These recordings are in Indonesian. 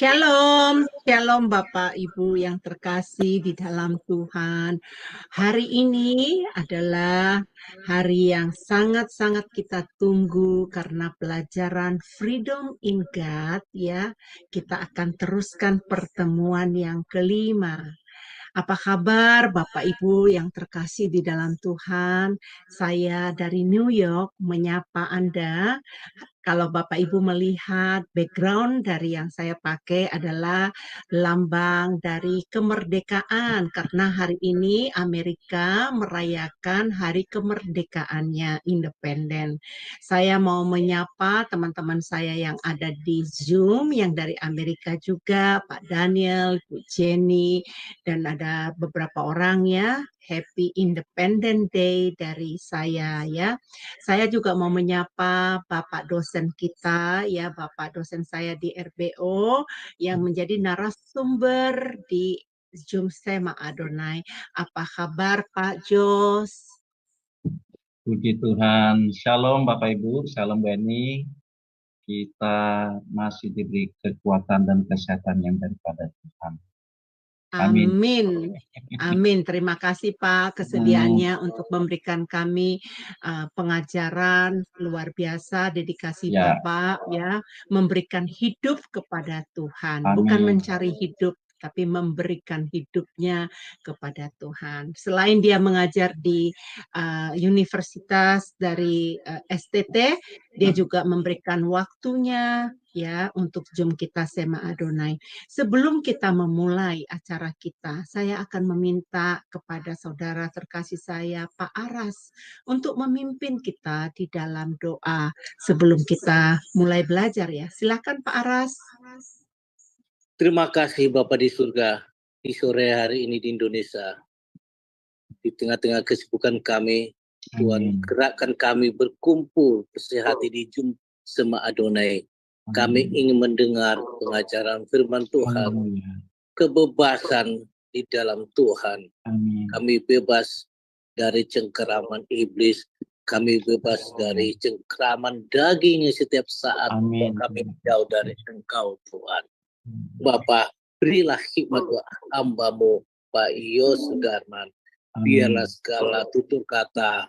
Shalom, shalom Bapak Ibu yang terkasih di dalam Tuhan. Hari ini adalah hari yang sangat-sangat kita tunggu karena pelajaran Freedom in God ya. Kita akan teruskan pertemuan yang kelima. Apa kabar Bapak Ibu yang terkasih di dalam Tuhan? Saya dari New York menyapa Anda. Kalau Bapak Ibu melihat background dari yang saya pakai adalah lambang dari kemerdekaan karena hari ini Amerika merayakan hari kemerdekaannya independen. Saya mau menyapa teman-teman saya yang ada di Zoom yang dari Amerika juga, Pak Daniel, Bu Jenny, dan ada beberapa orang ya. Happy Independent Day dari saya ya. Saya juga mau menyapa Bapak dosen kita, ya Bapak dosen saya di RBO yang menjadi narasumber di Zoom Sema Adonai. Apa kabar Pak Jos? Puji Tuhan, Shalom Bapak Ibu, Shalom Bani. Kita masih diberi kekuatan dan kesehatan yang daripada Tuhan. Amin. Amin. Amin. Terima kasih Pak kesediaannya untuk memberikan kami pengajaran luar biasa, dedikasi Ya. Bapak ya, memberikan hidup kepada Tuhan, Amin. bukan mencari hidup tapi memberikan hidupnya kepada Tuhan. Selain dia mengajar di universitas dari STT, dia juga memberikan waktunya ya untuk Zoom kita Sema Adonai. Sebelum kita memulai acara kita, saya akan meminta kepada saudara terkasih saya, Pak Aras, untuk memimpin kita di dalam doa sebelum kita mulai belajar ya. Silakan Pak Aras. Terima kasih Bapak di surga, di sore hari ini di Indonesia. Di tengah-tengah kesibukan kami, Tuhan gerakkan kami berkumpul bersehati di Zoom Sema Adonai. Kami ingin mendengar pengajaran firman Tuhan, kebebasan di dalam Tuhan. Kami bebas dari cengkeraman iblis, kami bebas dari cengkeraman daging setiap saat kami jauh dari Engkau Tuhan. Bapak, berilah hikmat buat hamba-Mu, Pak Yos Sudarman. Biarlah segala tutur kata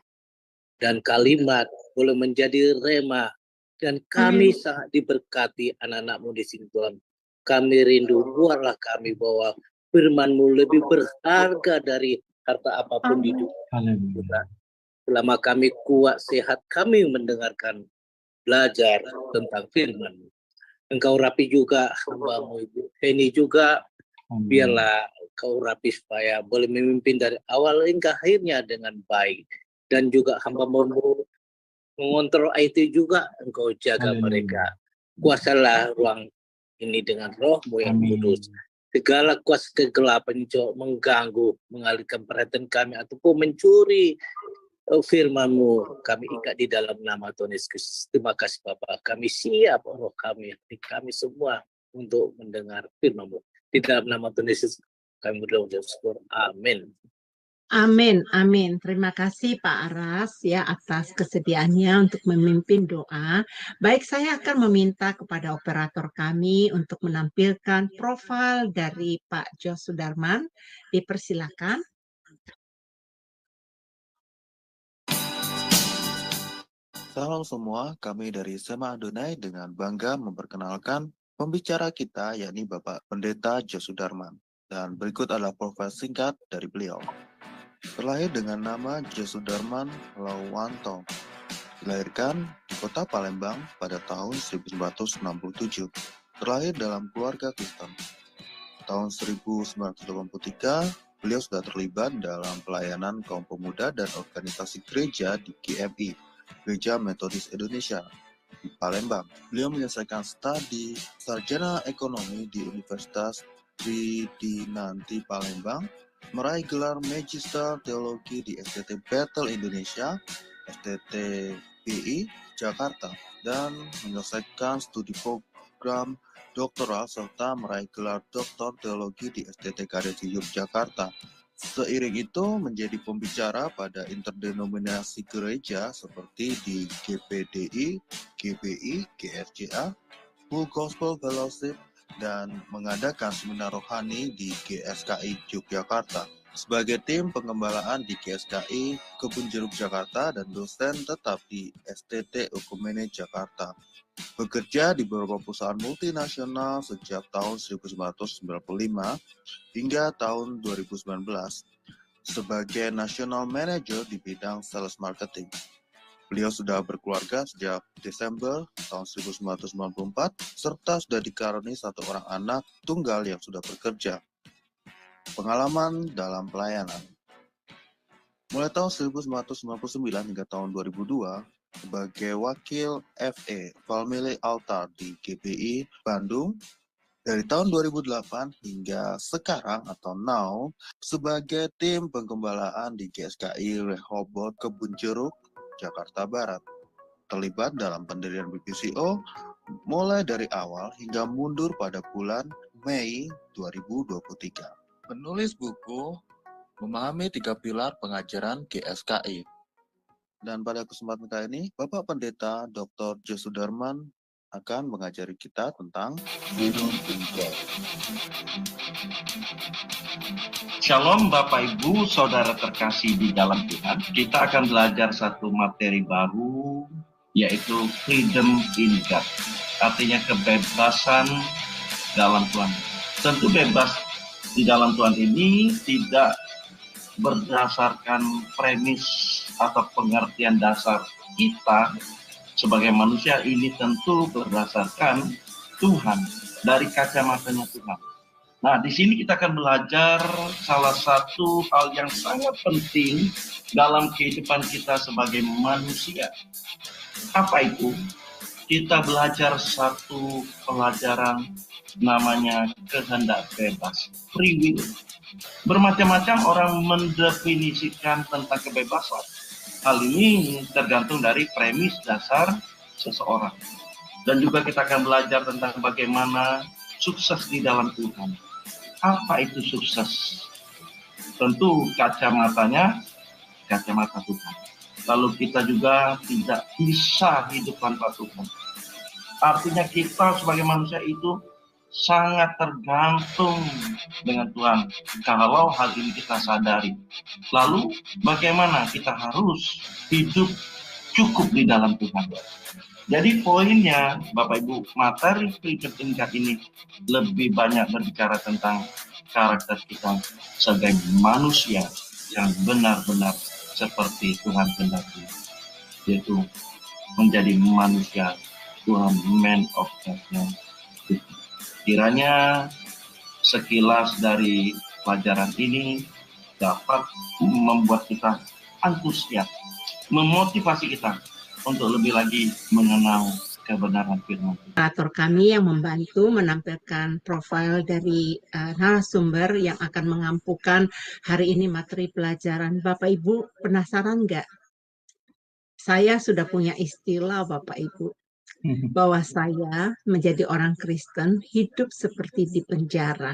dan kalimat boleh menjadi rema. Dan kami sangat diberkati anak-anak-Mu di sini Tuhan. Kami rindu, buatlah kami bahwa firman-Mu lebih berharga dari harta apapun di dunia. Selama kami kuat, sehat, kami mendengarkan, belajar tentang firman-Mu. Engkau rapi juga hamba-Mu Ibu Heni juga. Biarlah Engkau rapi supaya boleh memimpin dari awal hingga akhirnya dengan baik. Dan juga hamba-Mu mengontrol IT juga, Engkau jaga mereka. Kuasalah ruang ini dengan Roh-Mu yang kudus. Segala kuasa kegelapan yang mengganggu, mengalihkan perhatian kami ataupun mencuri firman-Mu, kami ikat di dalam nama Tuhan Yesus. Terima kasih Bapak. Kami siap, roh kami semua untuk mendengar firman-Mu. Di dalam nama Tuhan Yesus kami berdoa dan syukur. Amin. Amin, amin. Terima kasih Pak Aras ya atas kesediaannya untuk memimpin doa. Baik, saya akan meminta kepada operator kami untuk menampilkan profil dari Pak Jos Sudarman. Dipersilakan. Salam semua, kami dari Sema Adonai dengan bangga memperkenalkan pembicara kita yakni Bapak Pendeta Jos Sudarman. Dan berikut adalah profil singkat dari beliau. Terlahir dengan nama Jos Sudarman Lawanto. Dilahirkan di kota Palembang pada tahun 1967. Terlahir dalam keluarga Kristen. Tahun 1983, beliau sudah terlibat dalam pelayanan kaum pemuda dan organisasi gereja di GMI, Gereja Metodis Indonesia, di Palembang. Beliau menyelesaikan studi sarjana ekonomi di Universitas Tridinanti Palembang, meraih gelar Magister Teologi di STT Bethel Indonesia, STTBI Jakarta, dan menyelesaikan studi program doktoral serta meraih gelar Doktor Teologi di STT Kadesi Yogyakarta. Seiring itu menjadi pembicara pada interdenominasi gereja seperti di GPDI, GBI, GRJA, Full Gospel Fellowship, dan mengadakan seminar rohani di GSKI Yogyakarta. Sebagai tim pengembalaan di GSKI Kebun Jeruk Jakarta dan dosen tetap di STT Okumene Jakarta. Bekerja di beberapa perusahaan multinasional sejak tahun 1995 hingga tahun 2019 sebagai National Manager di bidang Sales Marketing. Beliau sudah berkeluarga sejak Desember tahun 1994 serta sudah dikaruniai satu orang anak tunggal yang sudah bekerja. Pengalaman dalam pelayanan. Mulai tahun 1999 hingga tahun 2002 sebagai wakil FE Family Altar di GBI Bandung. Dari tahun 2008 hingga sekarang atau now sebagai tim pengembalaan di GSKI Rehoboth Kebun Jeruk Jakarta Barat. Terlibat dalam pendirian BPCO mulai dari awal hingga mundur pada bulan Mei 2023. Penulis buku Memahami 3 Pilar Pengajaran GSKI. Dan pada kesempatan kali ini, Bapak Pendeta Dr. Josudarman akan mengajari kita tentang Freedom in God. Shalom Bapak Ibu, Saudara terkasih di dalam Tuhan. Kita akan belajar satu materi baru, yaitu Freedom in God. Artinya kebebasan dalam Tuhan. Tentu bebas di dalam Tuhan ini tidak berdasarkan premis atau pengertian dasar kita sebagai manusia, ini tentu berdasarkan Tuhan, dari kacamatanya Tuhan. Nah, di sini kita akan belajar salah satu hal yang sangat penting dalam kehidupan kita sebagai manusia. Apa itu? Kita belajar satu pelajaran namanya kehendak bebas, free will. Bermacam-macam orang mendefinisikan tentang kebebasan. Hal ini tergantung dari premis dasar seseorang. Dan juga kita akan belajar tentang bagaimana sukses di dalam Tuhan. Apa itu sukses? Tentu kacamatanya, kacamata Tuhan. Lalu kita juga tidak bisa hidup tanpa Tuhan. Artinya kita sebagai manusia itu sangat tergantung dengan Tuhan. Kalau hal ini kita sadari. Lalu bagaimana kita harus hidup cukup di dalam Tuhan. Jadi poinnya Bapak Ibu, materi Freedom in God ini lebih banyak berbicara tentang karakter kita sebagai manusia yang benar-benar seperti Tuhan kehendaki, yaitu menjadi manusia Tuhan, man of God. Kiranya sekilas dari pelajaran ini dapat membuat kita antusias, memotivasi kita untuk lebih lagi mengenal kebenaran firman. Operator kami yang membantu menampilkan profil dari narasumber yang akan mengampukan hari ini materi pelajaran. Bapak Ibu penasaran nggak? Saya sudah punya istilah Bapak Ibu, bahwa saya menjadi orang Kristen hidup seperti di penjara.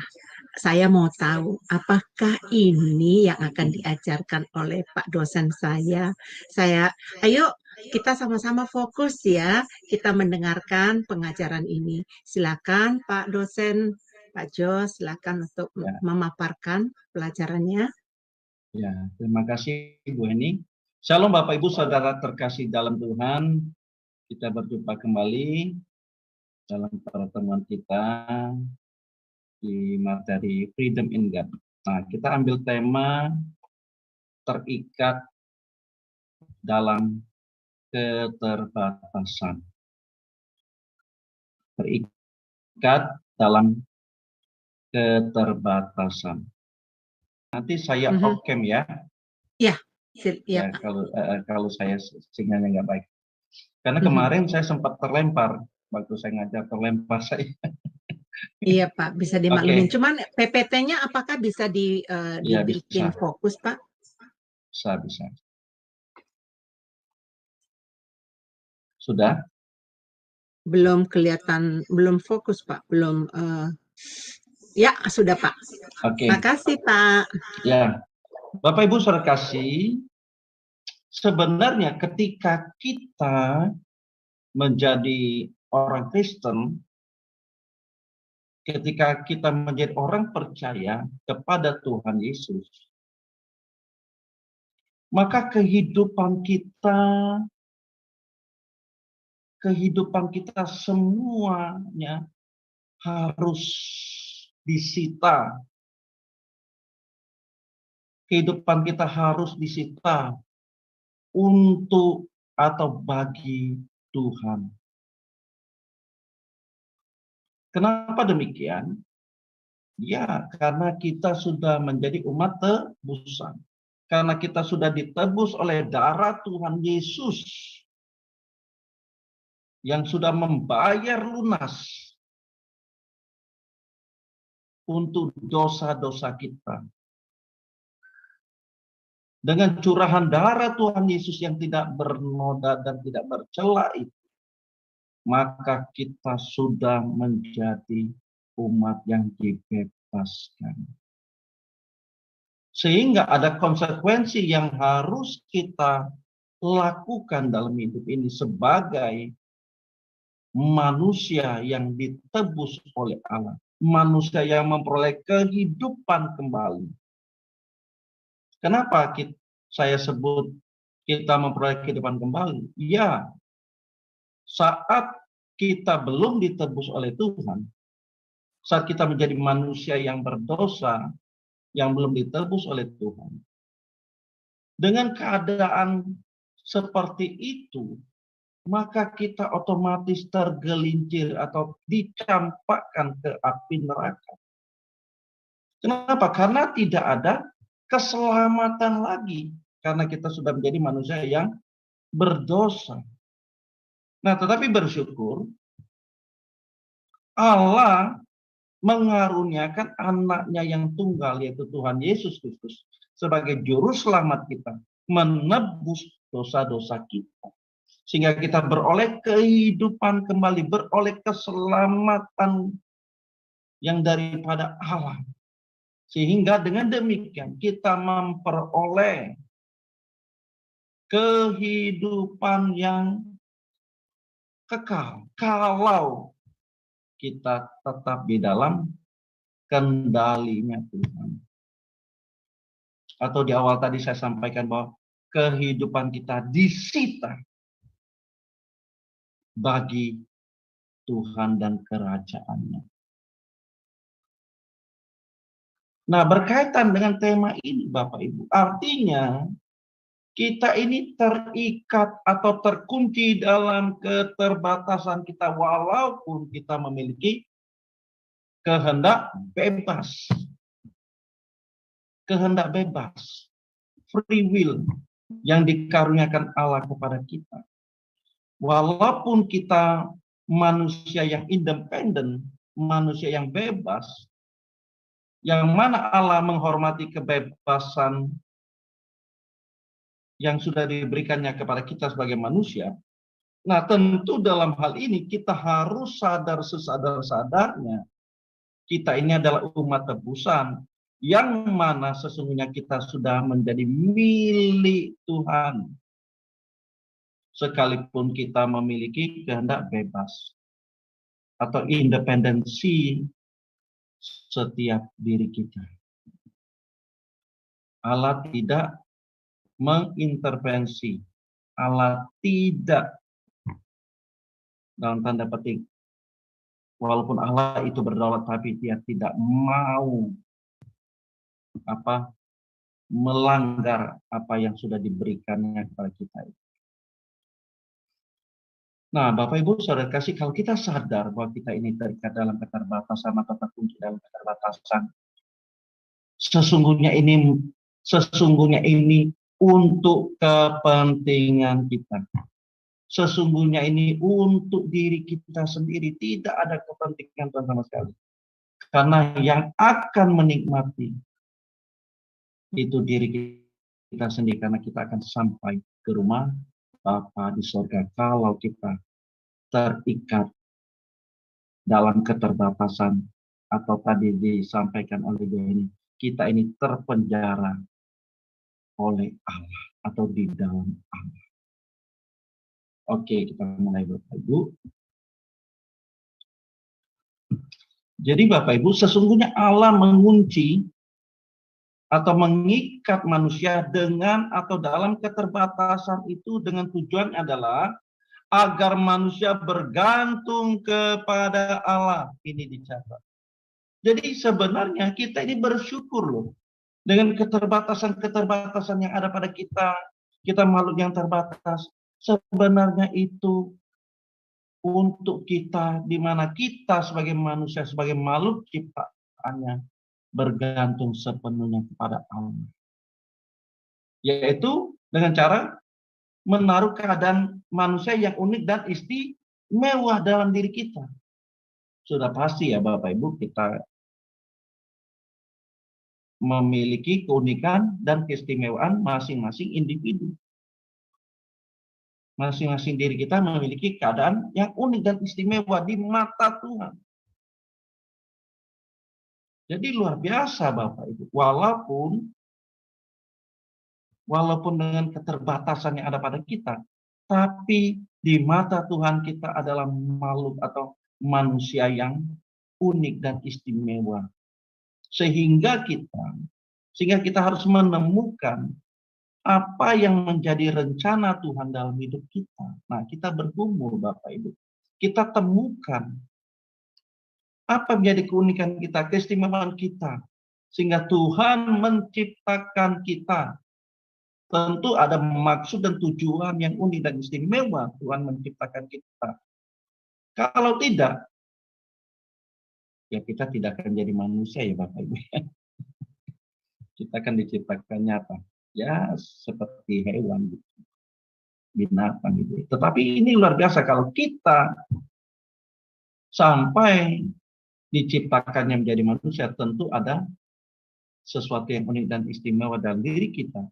Saya mau tahu apakah ini yang akan diajarkan oleh Pak dosen saya. Ayo kita sama-sama fokus ya, kita mendengarkan pengajaran ini. Silakan Pak dosen, Pak Jos, silakan untuk memaparkan pelajarannya. Ya, terima kasih Bu Eni. Shalom Bapak Ibu Saudara terkasih dalam Tuhan. Kita berjumpa kembali dalam pertemuan kita di materi Freedom in God. Nah, kita ambil tema terikat dalam keterbatasan. Terikat dalam keterbatasan. Nanti saya off cam ya. Ya. Ya, kalau saya sinyalnya nggak baik. Karena kemarin saya sempat terlempar waktu saya ngajar, terlempar saya. Iya Pak, bisa dimaklumin. Cuman PPT-nya apakah bisa dibikin fokus Pak? Bisa. Sudah? Belum kelihatan, belum fokus Pak, belum. Ya sudah Pak. Terima kasih Pak. Ya, Bapak Ibu saudara kasih, sebenarnya ketika kita menjadi orang Kristen, ketika kita menjadi orang percaya kepada Tuhan Yesus, maka kehidupan kita semuanya harus disita. Kehidupan kita harus disita untuk atau bagi Tuhan. Kenapa demikian? Ya, karena kita sudah menjadi umat tebusan. Karena kita sudah ditebus oleh darah Tuhan Yesus yang sudah membayar lunas untuk dosa-dosa kita. Dengan curahan darah Tuhan Yesus yang tidak bernoda dan tidak bercela itu, maka kita sudah menjadi umat yang dibebaskan. Sehingga ada konsekuensi yang harus kita lakukan dalam hidup ini sebagai manusia yang ditebus oleh Allah. Manusia yang memperoleh kehidupan kembali. Kenapa saya sebut kita memperoleh kehidupan kembali? Ya, saat kita belum ditebus oleh Tuhan, saat kita menjadi manusia yang berdosa, yang belum ditebus oleh Tuhan, dengan keadaan seperti itu, maka kita otomatis tergelincir atau dicampakkan ke api neraka. Kenapa? Karena tidak ada keselamatan lagi, karena kita sudah menjadi manusia yang berdosa. Nah, tetapi bersyukur Allah mengaruniakan anaknya yang tunggal, yaitu Tuhan Yesus Kristus, sebagai juru selamat kita, menebus dosa-dosa kita. Sehingga kita beroleh kehidupan kembali, beroleh keselamatan yang daripada Allah. Sehingga dengan demikian kita memperoleh kehidupan yang kekal kalau kita tetap di dalam kendalinya Tuhan. Atau di awal tadi saya sampaikan bahwa kehidupan kita disita bagi Tuhan dan kerajaannya. Nah, berkaitan dengan tema ini Bapak Ibu, artinya kita ini terikat atau terkunci dalam keterbatasan kita walaupun kita memiliki kehendak bebas. Kehendak bebas. Free will yang dikaruniakan Allah kepada kita. Walaupun kita manusia yang independen, manusia yang bebas, yang mana Allah menghormati kebebasan yang sudah diberikannya kepada kita sebagai manusia. Nah, tentu dalam hal ini kita harus sadar sesadar-sadarnya. Kita ini adalah umat tebusan yang mana sesungguhnya kita sudah menjadi milik Tuhan. Sekalipun kita memiliki kehendak bebas atau independensi setiap diri kita. Allah tidak mengintervensi. Allah tidak, dalam tanda petik, walaupun Allah itu berdaulat, tapi dia tidak mau melanggar apa yang sudah diberikannya kepada kita. Nah, Bapak Ibu Saudara kasih, kalau kita sadar bahwa kita ini terikat dalam keterbatasan atau terkunci dalam keterbatasan, sesungguhnya ini untuk kepentingan kita. Sesungguhnya ini untuk diri kita sendiri, tidak ada kepentingan sama sekali. Karena yang akan menikmati itu diri kita sendiri, karena kita akan sampai ke rumah Bapa di surga kalau kita terikat dalam keterbatasan atau tadi disampaikan oleh Jenny, kita ini terpenjara oleh Allah atau di dalam Allah. Oke, kita mulai Bapak Ibu. Jadi Bapak Ibu, sesungguhnya Allah mengunci atau mengikat manusia dengan atau dalam keterbatasan itu dengan tujuan adalah agar manusia bergantung kepada Allah. Ini dicatat. Jadi sebenarnya kita ini bersyukur loh. Dengan keterbatasan-keterbatasan yang ada pada kita, kita makhluk yang terbatas. Sebenarnya itu untuk kita, di mana kita sebagai manusia, sebagai makhluk ciptaannya, bergantung sepenuhnya kepada Allah. Yaitu dengan cara menaruh keadaan manusia yang unik dan istimewa dalam diri kita. Sudah pasti ya Bapak Ibu, kita memiliki keunikan dan keistimewaan masing-masing individu. Masing-masing diri kita memiliki keadaan yang unik dan istimewa di mata Tuhan. Jadi luar biasa Bapak Ibu. Walaupun dengan keterbatasan yang ada pada kita, tapi di mata Tuhan kita adalah makhluk atau manusia yang unik dan istimewa. Sehingga kita harus menemukan apa yang menjadi rencana Tuhan dalam hidup kita. Nah, kita bergumul Bapak Ibu. Kita temukan apa menjadi keunikan kita, keistimewaan kita. Sehingga Tuhan menciptakan kita. Tentu ada maksud dan tujuan yang unik dan istimewa Tuhan menciptakan kita. Kalau tidak, ya kita tidak akan jadi manusia ya Bapak Ibu. Kita akan diciptakannya apa? Ya seperti hewan gitu, binatang gitu. Tetapi ini luar biasa kalau kita sampai diciptakannya menjadi manusia, tentu ada sesuatu yang unik dan istimewa dalam diri kita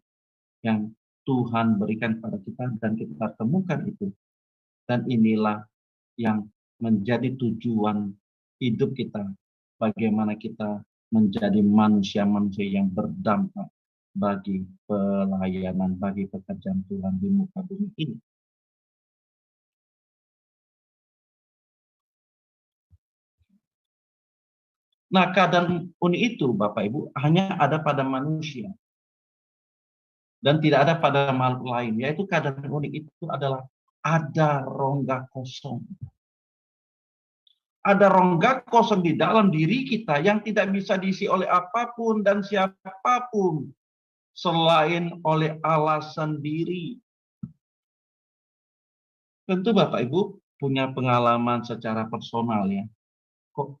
yang Tuhan berikan kepada kita dan kita temukan itu. Dan inilah yang menjadi tujuan hidup kita. Bagaimana kita menjadi manusia-manusia yang berdampak bagi pelayanan, bagi pekerjaan Tuhan di muka bumi ini. Nah, keadaan unik itu, Bapak Ibu, hanya ada pada manusia. Dan tidak ada pada makhluk lain. Yaitu keadaan unik itu adalah ada rongga kosong. Ada rongga kosong di dalam diri kita yang tidak bisa diisi oleh apapun dan siapapun selain oleh Allah sendiri. Tentu Bapak Ibu punya pengalaman secara personal ya. Kok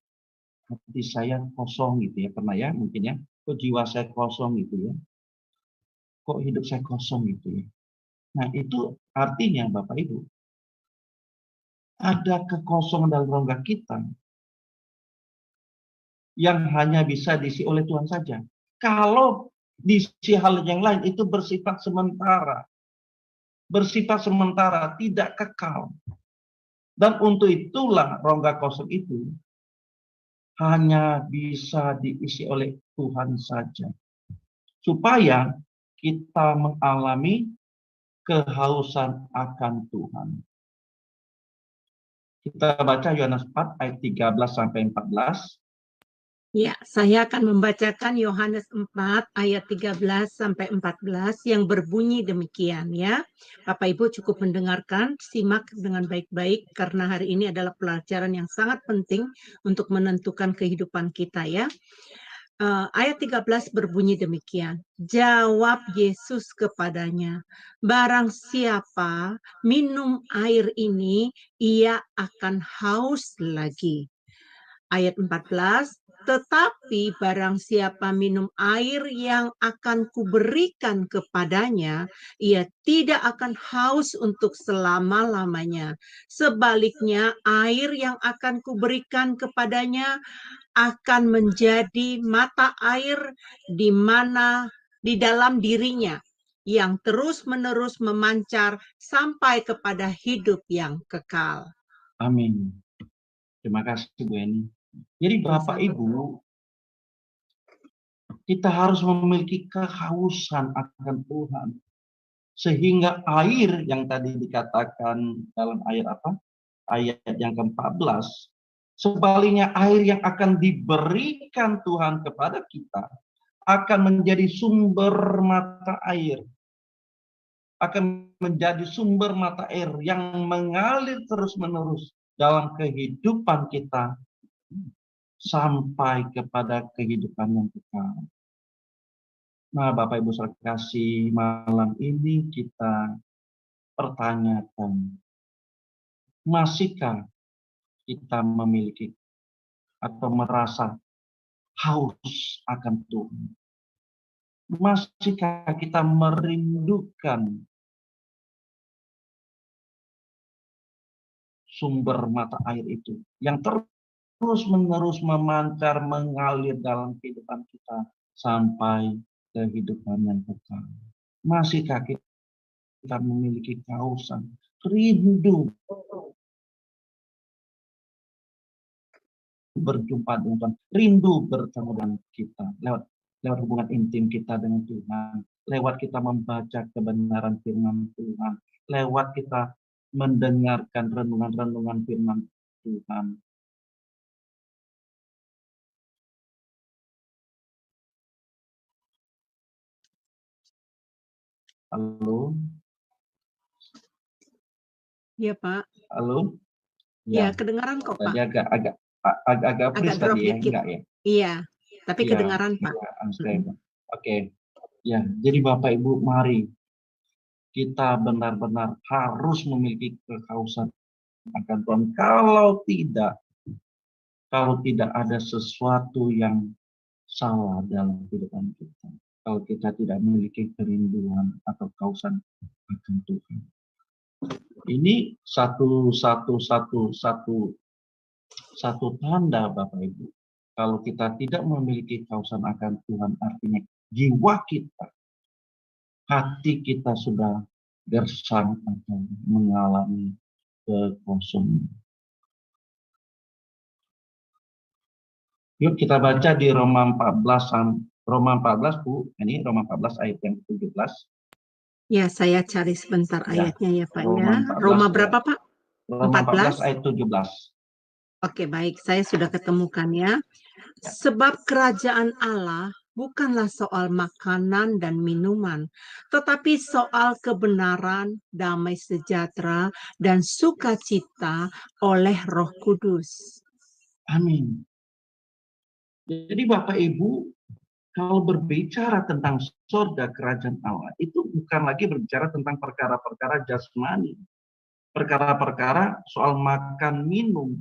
hati saya kosong gitu ya, pernah ya mungkin ya. Kok jiwa saya kosong gitu ya. Kok hidup saya kosong gitu ya. Nah itu artinya Bapak Ibu, ada kekosongan dalam rongga kita yang hanya bisa diisi oleh Tuhan saja. Kalau diisi hal yang lain itu bersifat sementara. Bersifat sementara, tidak kekal. Dan untuk itulah rongga kosong itu hanya bisa diisi oleh Tuhan saja. Supaya kita mengalami kehausan akan Tuhan. Kita baca Yohanes 4 ayat 13 sampai 14. Ya, saya akan membacakan Yohanes 4 ayat 13 sampai 14 yang berbunyi demikian ya. Bapak Ibu cukup mendengarkan, simak dengan baik-baik karena hari ini adalah pelajaran yang sangat penting untuk menentukan kehidupan kita ya. Ayat 13 berbunyi demikian. Jawab Yesus kepadanya, barang siapa minum air ini, ia akan haus lagi. Ayat 14, tetapi barang siapa minum air yang akan kuberikan kepadanya, ia tidak akan haus untuk selama-lamanya. Sebaliknya, air yang akan kuberikan kepadanya akan menjadi mata air di dalam dirinya yang terus-menerus memancar sampai kepada hidup yang kekal. Amin. Terima kasih Bu Eni. Jadi Bapak Ibu, kita harus memiliki kehausan akan Tuhan. Sehingga air yang tadi dikatakan dalam ayat apa? Ayat yang ke-14, Sebaliknya air yang akan diberikan Tuhan kepada kita akan menjadi sumber mata air. Akan menjadi sumber mata air yang mengalir terus-menerus dalam kehidupan kita sampai kepada kehidupan yang kekal. Nah, Bapak Ibu saudara kasih, malam ini kita pertanyakan, masihkah kita memiliki atau merasa haus akan Tuhan? Masihkah kita merindukan sumber mata air itu yang terus-menerus memancar, mengalir dalam kehidupan kita sampai kehidupan yang kekal? Masihkah kita memiliki kehausan, rindu berjumpa dengan Tuhan, rindu bertemu dengan kita lewat hubungan intim kita dengan Tuhan, lewat kita membaca kebenaran firman Tuhan, lewat kita mendengarkan renungan-renungan firman Tuhan. Halo? Iya, Pak. Halo? Ya, kedengaran kok, Pak. Tadi agak freeze drop tadi ya, dikit. enggak ya? Iya, tapi Iya, kedengaran, Pak. Oke. Ya, jadi Bapak Ibu, mari kita benar-benar harus memiliki kehausan akan Tuhan. Kalau tidak ada sesuatu yang salah dalam kehidupan kita, kalau kita tidak memiliki kerinduan atau kehausan akan Tuhan. Ini satu tanda, Bapak Ibu. Kalau kita tidak memiliki kehausan akan Tuhan, artinya jiwa kita, hati kita sudah gersang atau mengalami kekosongan. Yuk kita baca di Roma 14, Bu. Ini Roma 14 ayat yang 17. Ya, saya cari sebentar ayatnya ya, Pak. Roma 14, Roma berapa, Pak? Roma 14 ayat 17. Oke, baik. Saya sudah ketemukan ya. Sebab kerajaan Allah bukanlah soal makanan dan minuman, tetapi soal kebenaran, damai sejahtera, dan sukacita oleh Roh Kudus. Amin. Jadi Bapak Ibu, kalau berbicara tentang surga kerajaan Allah, itu bukan lagi berbicara tentang perkara-perkara jasmani. Perkara-perkara soal makan minum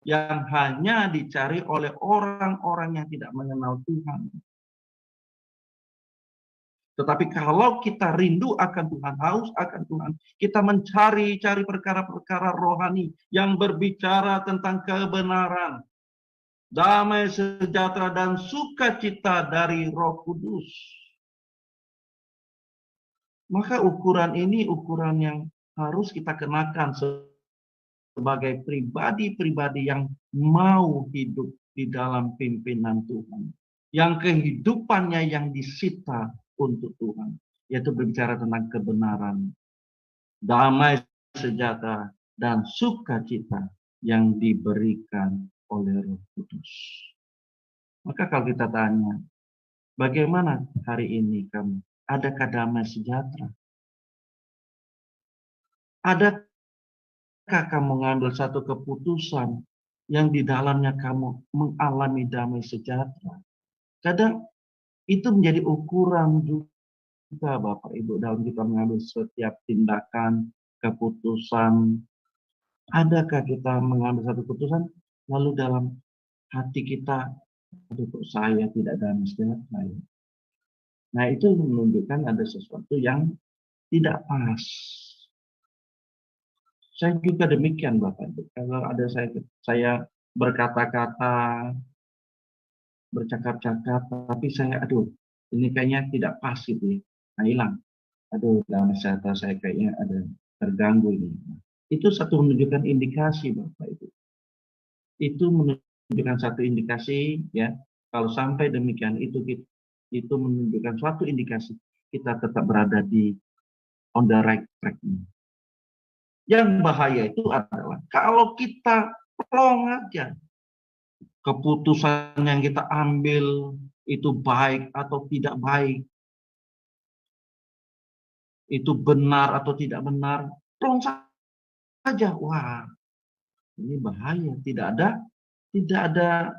yang hanya dicari oleh orang-orang yang tidak mengenal Tuhan. Tetapi kalau kita rindu akan Tuhan, haus akan Tuhan, kita mencari perkara-perkara rohani yang berbicara tentang kebenaran, damai sejahtera dan sukacita dari Roh Kudus. Maka ukuran ini ukuran yang harus kita kenakan sebagai pribadi-pribadi yang mau hidup di dalam pimpinan Tuhan. Yang kehidupannya yang disita untuk Tuhan. Yaitu berbicara tentang kebenaran, damai sejahtera, dan sukacita yang diberikan oleh Roh Kudus. Maka kalau kita tanya, bagaimana hari ini kamu? Adakah damai sejahtera? Adakah kamu mengambil satu keputusan yang di dalamnya kamu mengalami damai sejahtera? Kadang itu menjadi ukuran juga Bapak Ibu dalam kita mengambil setiap tindakan, keputusan. Adakah kita mengambil satu keputusan lalu dalam hati kita, aduh kok saya tidak damai sejahtera. Nah itu menunjukkan ada sesuatu yang tidak pas. Saya juga demikian Bapak Ibu. Kalau ada saya berkata-kata, bercakap-cakap, tapi saya ini kayaknya tidak pas gitu ya. Nah hilang. Dalam kesehatan saya kayaknya ada terganggu ini. Itu satu menunjukkan indikasi Bapak Ibu. Itu menunjukkan satu indikasi ya. Kalau sampai demikian itu menunjukkan suatu indikasi kita tetap berada di on the right track. Yang bahaya itu adalah kalau kita plong aja. Keputusan yang kita ambil itu baik atau tidak baik, itu benar atau tidak benar, plong saja. Wah, ini bahaya. Tidak ada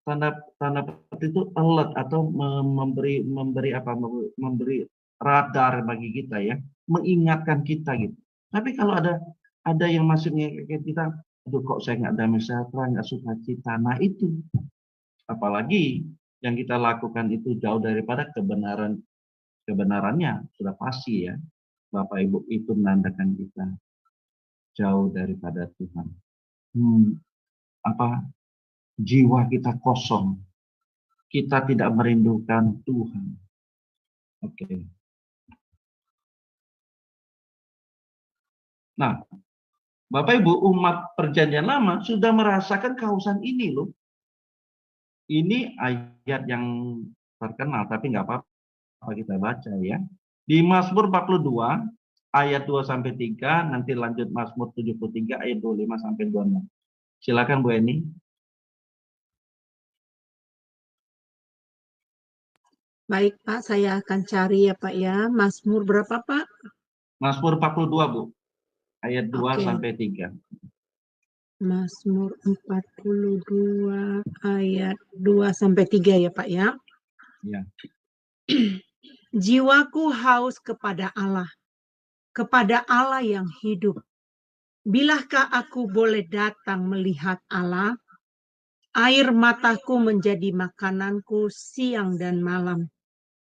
tanda seperti itu alert atau memberi radar bagi kita ya, mengingatkan kita gitu. Tapi kalau ada yang masih mengingatkan kita, aduh kok saya nggak damai sejahtera, nggak sukacita. Nah itu, apalagi yang kita lakukan itu jauh daripada kebenarannya, sudah pasti ya. Bapak Ibu, itu menandakan kita jauh daripada Tuhan. Jiwa kita kosong. Kita tidak merindukan Tuhan. Oke. Nah, Bapak Ibu, umat Perjanjian Lama sudah merasakan kehausan ini loh. Ini ayat yang terkenal, tapi nggak apa-apa kita baca ya. Di Mazmur 42 ayat 2-3, nanti lanjut Mazmur 73 ayat 25-26. Silakan Bu Eni. Baik Pak, saya akan cari ya Pak ya. Mazmur berapa Pak? Mazmur 42 Bu, ayat 2-3. Mazmur 42 ayat 2-3 ya Pak ya. Ya. Jiwaku haus kepada Allah yang hidup. Bilakah aku boleh datang melihat Allah? Air mataku menjadi makananku siang dan malam.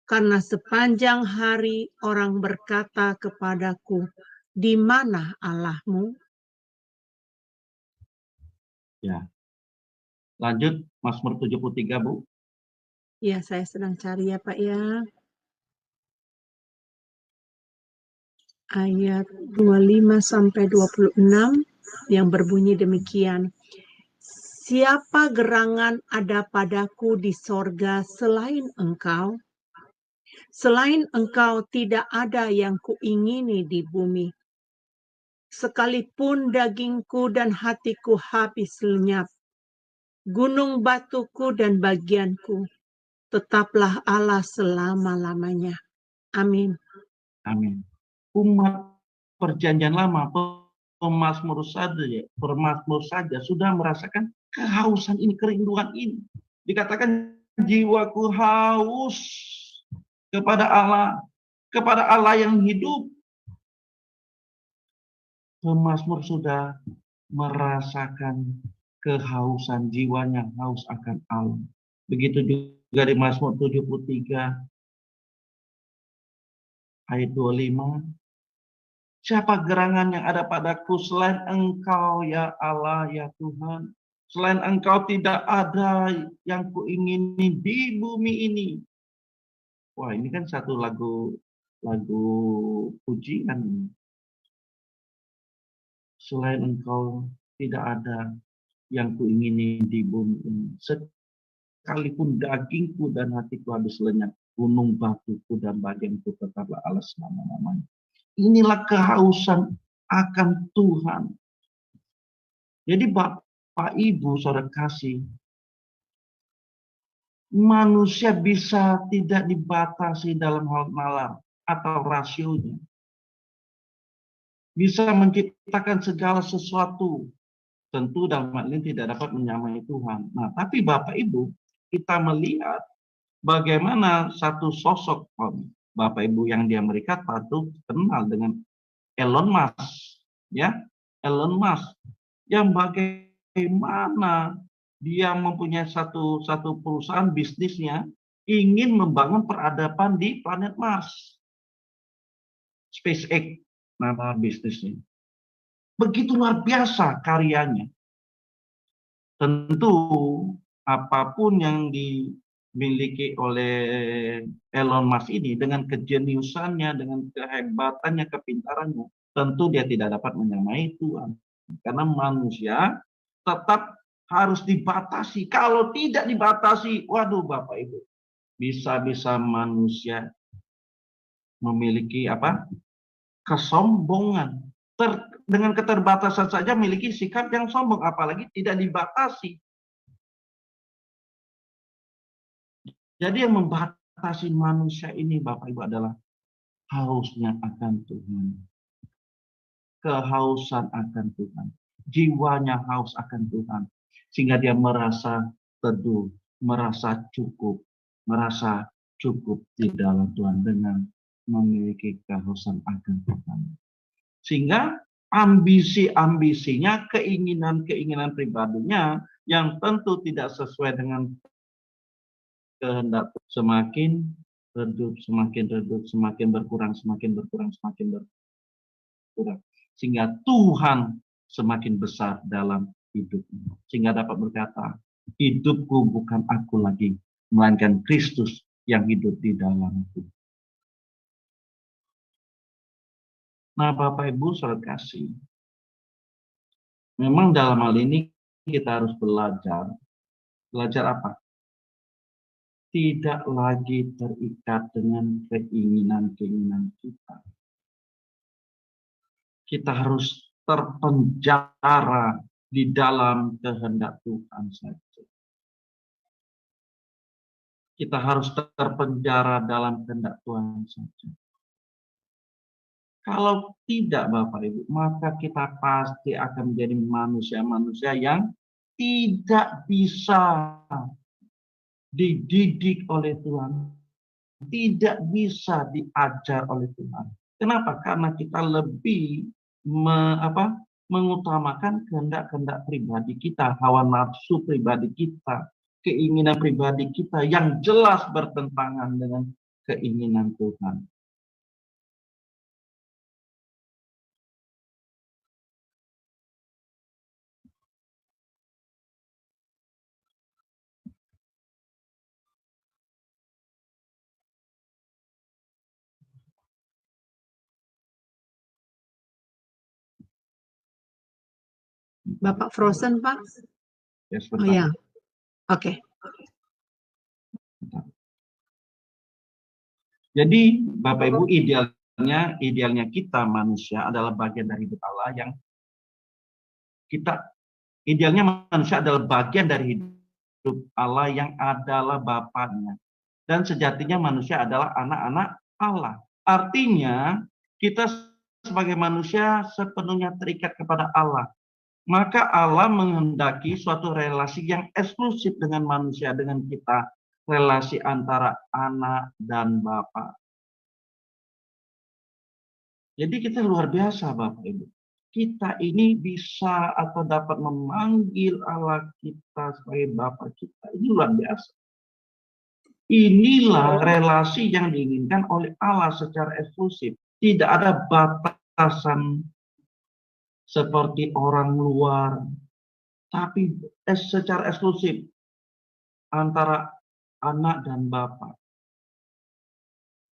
Karena sepanjang hari orang berkata kepadaku, di mana Allahmu? Ya. Lanjut Mazmur 73 Bu. Ya, saya sedang cari ya Pak ya. Ayat 25-26 yang berbunyi demikian. Siapa gerangan ada padaku di sorga selain Engkau? Selain Engkau tidak ada yang kuingini di bumi. Sekalipun dagingku dan hatiku habis lenyap, gunung batuku dan bagianku, tetaplah Allah selama-lamanya. Amin. Amin. Umat Perjanjian Lama, pemazmur saja sudah merasakan kehausan ini, kerinduan ini. Dikatakan jiwaku haus kepada Allah yang hidup. Pemazmur sudah merasakan kehausan, jiwanya haus akan Allah. Begitu juga di Mazmur 73 ayat 25. Siapa gerangan yang ada padaku selain Engkau ya Allah ya Tuhan. Selain Engkau tidak ada yang kuingini di bumi ini. Wah, ini kan satu lagu pujian. Selain Engkau tidak ada yang kuingini di bumi ini. Sekalipun dagingku dan hatiku habis lenyap, gunung batuku dan bagianku tetaplah Allah selama-lamanya. Inilah kehausan akan Tuhan. Jadi Bapak Ibu saudara kasih, manusia bisa tidak dibatasi dalam hal nalar atau rasionya. Bisa menciptakan segala sesuatu. Tentu dalam hal ini tidak dapat menyamai Tuhan. Nah, tapi Bapak Ibu, kita melihat bagaimana satu sosok Bapak Ibu yang di Amerika tentu kenal dengan Elon Musk, ya, Elon Musk, yang bagaimana dia mempunyai satu perusahaan bisnisnya ingin membangun peradaban di planet Mars. SpaceX nama bisnisnya. Begitu luar biasa karyanya. Tentu apapun yang dimiliki oleh Elon Musk ini dengan kejeniusannya, dengan kehebatannya, kepintarannya, tentu dia tidak dapat menyamai Tuhan. Karena manusia tetap harus dibatasi. Kalau tidak dibatasi, waduh Bapak Ibu, bisa-bisa manusia memiliki kesombongan. dengan keterbatasan saja memiliki sikap yang sombong, apalagi tidak dibatasi. Jadi yang membatasi manusia ini, Bapak Ibu, adalah hausnya akan Tuhan. Kehausan akan Tuhan. Jiwanya haus akan Tuhan. Sehingga dia merasa teduh, merasa cukup di dalam Tuhan dengan memiliki kehausan akan Tuhan. Sehingga ambisi-ambisinya, keinginan-keinginan pribadinya yang tentu tidak sesuai dengan kehendak semakin redup, semakin berkurang. Sehingga Tuhan semakin besar dalam hidupnya. Sehingga dapat berkata, hidupku bukan aku lagi, melainkan Kristus yang hidup di dalamku. Nah, Bapak Ibu saudara kasih, memang dalam hal ini kita harus belajar. Belajar apa? Tidak lagi terikat dengan keinginan-keinginan kita. Kita harus terpenjara di dalam kehendak Tuhan saja. Kita harus terpenjara dalam kehendak Tuhan saja. Kalau tidak, Bapak Ibu, maka kita pasti akan menjadi manusia-manusia yang tidak bisa dididik oleh Tuhan, tidak bisa diajar oleh Tuhan. Kenapa? Karena kita lebih mengutamakan kehendak-kehendak pribadi kita, hawa nafsu pribadi kita, keinginan pribadi kita yang jelas bertentangan dengan keinginan Tuhan. Bapak frozen, Pak? Ya, oh ya, oke. Jadi Bapak Ibu, idealnya kita manusia adalah bagian dari hidup Allah yang idealnya manusia adalah bagian dari hidup Allah yang adalah Bapaknya. Dan sejatinya manusia adalah anak-anak Allah. Artinya kita sebagai manusia sepenuhnya terikat kepada Allah. Maka Allah menghendaki suatu relasi yang eksklusif dengan manusia, dengan kita. Relasi antara anak dan Bapa. Jadi kita luar biasa, Bapak Ibu. Kita ini bisa atau dapat memanggil Allah kita sebagai Bapa kita. Ini luar biasa. Inilah relasi yang diinginkan oleh Allah secara eksklusif. Tidak ada batasan seperti orang luar, tapi secara eksklusif antara anak dan Bapa.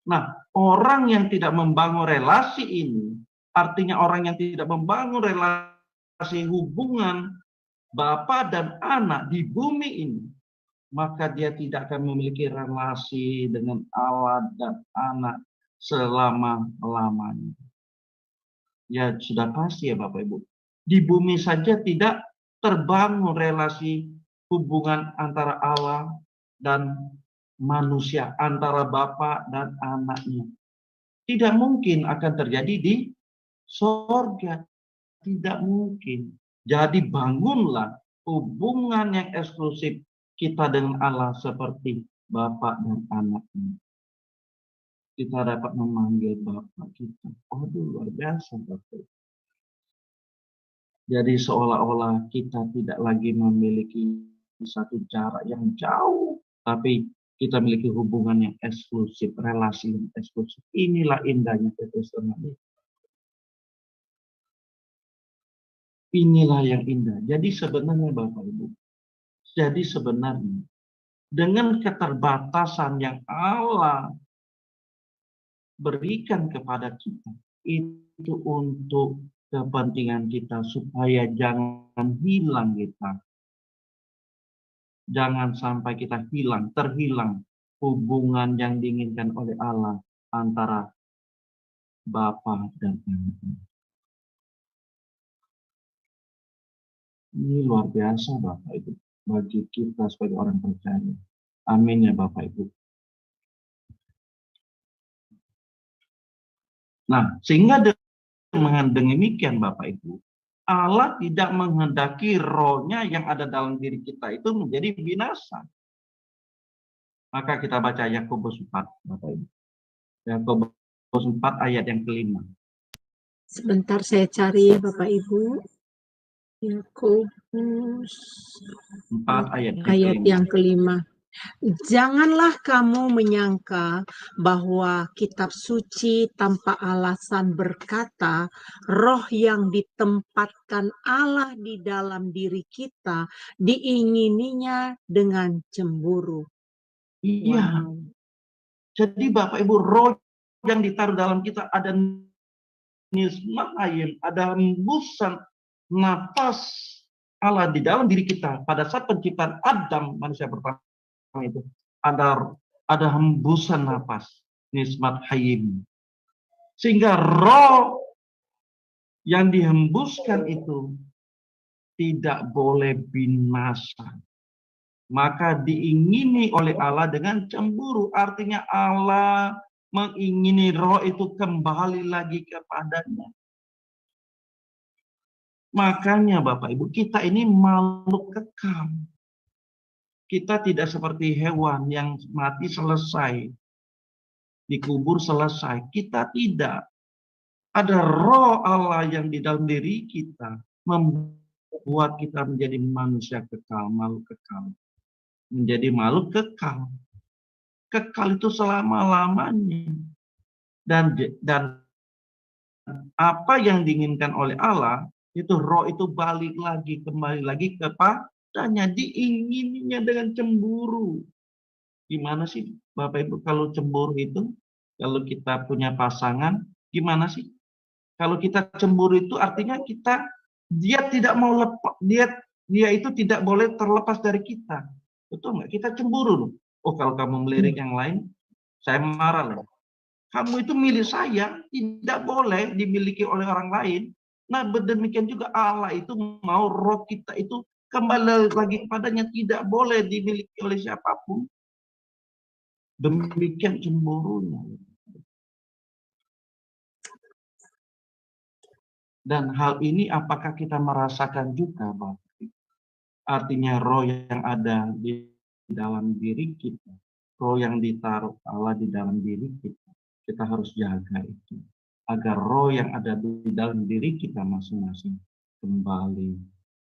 Nah, orang yang tidak membangun relasi ini, artinya orang yang tidak membangun relasi hubungan Bapa dan anak di bumi ini, maka dia tidak akan memiliki relasi dengan Allah dan anak selama-lamanya. Ya sudah pasti ya Bapak Ibu. Di bumi saja tidak terbangun relasi hubungan antara Allah dan manusia, antara Bapa dan anaknya. Tidak mungkin akan terjadi di sorga. Tidak mungkin. Jadi bangunlah hubungan yang eksklusif kita dengan Allah seperti Bapa dan anaknya. Kita dapat memanggil Bapa kita. Aduh, luar biasa Bapak. Jadi seolah-olah kita tidak lagi memiliki satu jarak yang jauh, tapi kita memiliki hubungan yang eksklusif, relasi yang eksklusif. Inilah indahnya kekristenan. Inilah yang indah. Jadi sebenarnya Bapak Ibu, dengan keterbatasan yang Allah berikan kepada kita, itu untuk kepentingan kita supaya jangan hilang kita. Jangan sampai kita terhilang hubungan yang diinginkan oleh Allah antara Bapa dan Anak. Ini luar biasa Bapak Ibu bagi kita sebagai orang percaya. Amin ya Bapak Ibu. Nah, sehingga dengan demikian Bapak Ibu, Allah tidak menghendaki rohnya yang ada dalam diri kita itu menjadi binasa. Maka kita baca Yakobus 4 Bapak Ibu. Yakobus 4 ayat yang kelima. Sebentar saya cari ya Bapak Ibu. Yakobus 4 ayat yang kelima. Janganlah kamu menyangka bahwa kitab suci tanpa alasan berkata, roh yang ditempatkan Allah di dalam diri kita diingininya dengan cemburu. Iya. Wow. Jadi Bapak Ibu, roh yang ditaruh dalam kita ada nismat ayat, ada hembusan nafas Allah di dalam diri kita. Pada saat penciptaan Adam, manusia pertama itu, ada hembusan nafas, nismat hayim. Sehingga roh yang dihembuskan itu tidak boleh binasa. Maka diingini oleh Allah dengan cemburu. Artinya Allah mengingini roh itu kembali lagi kepadanya. Makanya Bapak Ibu, kita ini makhluk kekal. Kita tidak seperti hewan yang mati selesai, dikubur selesai. Kita tidak. Ada roh Allah yang di dalam diri kita membuat kita menjadi manusia kekal, makhluk kekal. Menjadi makhluk kekal. Kekal itu selama-lamanya. Dan apa yang diinginkan oleh Allah, itu roh itu balik lagi, kembali lagi kepadanya, diingininya dengan cemburu. Gimana sih Bapak Ibu kalau cemburu itu? Kalau kita punya pasangan, gimana sih? Kalau kita cemburu itu artinya dia tidak mau lepas, dia itu tidak boleh terlepas dari kita. Betul nggak? Kita cemburu loh. Oh, kalau kamu melirik yang lain, saya marah loh. Kamu itu milik saya, tidak boleh dimiliki oleh orang lain. Nah, demikian juga Allah itu mau roh kita itu kembali lagi kepadanya, tidak boleh dimiliki oleh siapapun. Demikian cemburunya. Dan hal ini apakah kita merasakan juga, Bapak? Artinya roh yang ada di dalam diri kita, roh yang ditaruh Allah di dalam diri kita, kita harus jaga itu. Agar roh yang ada di dalam diri kita masing-masing kembali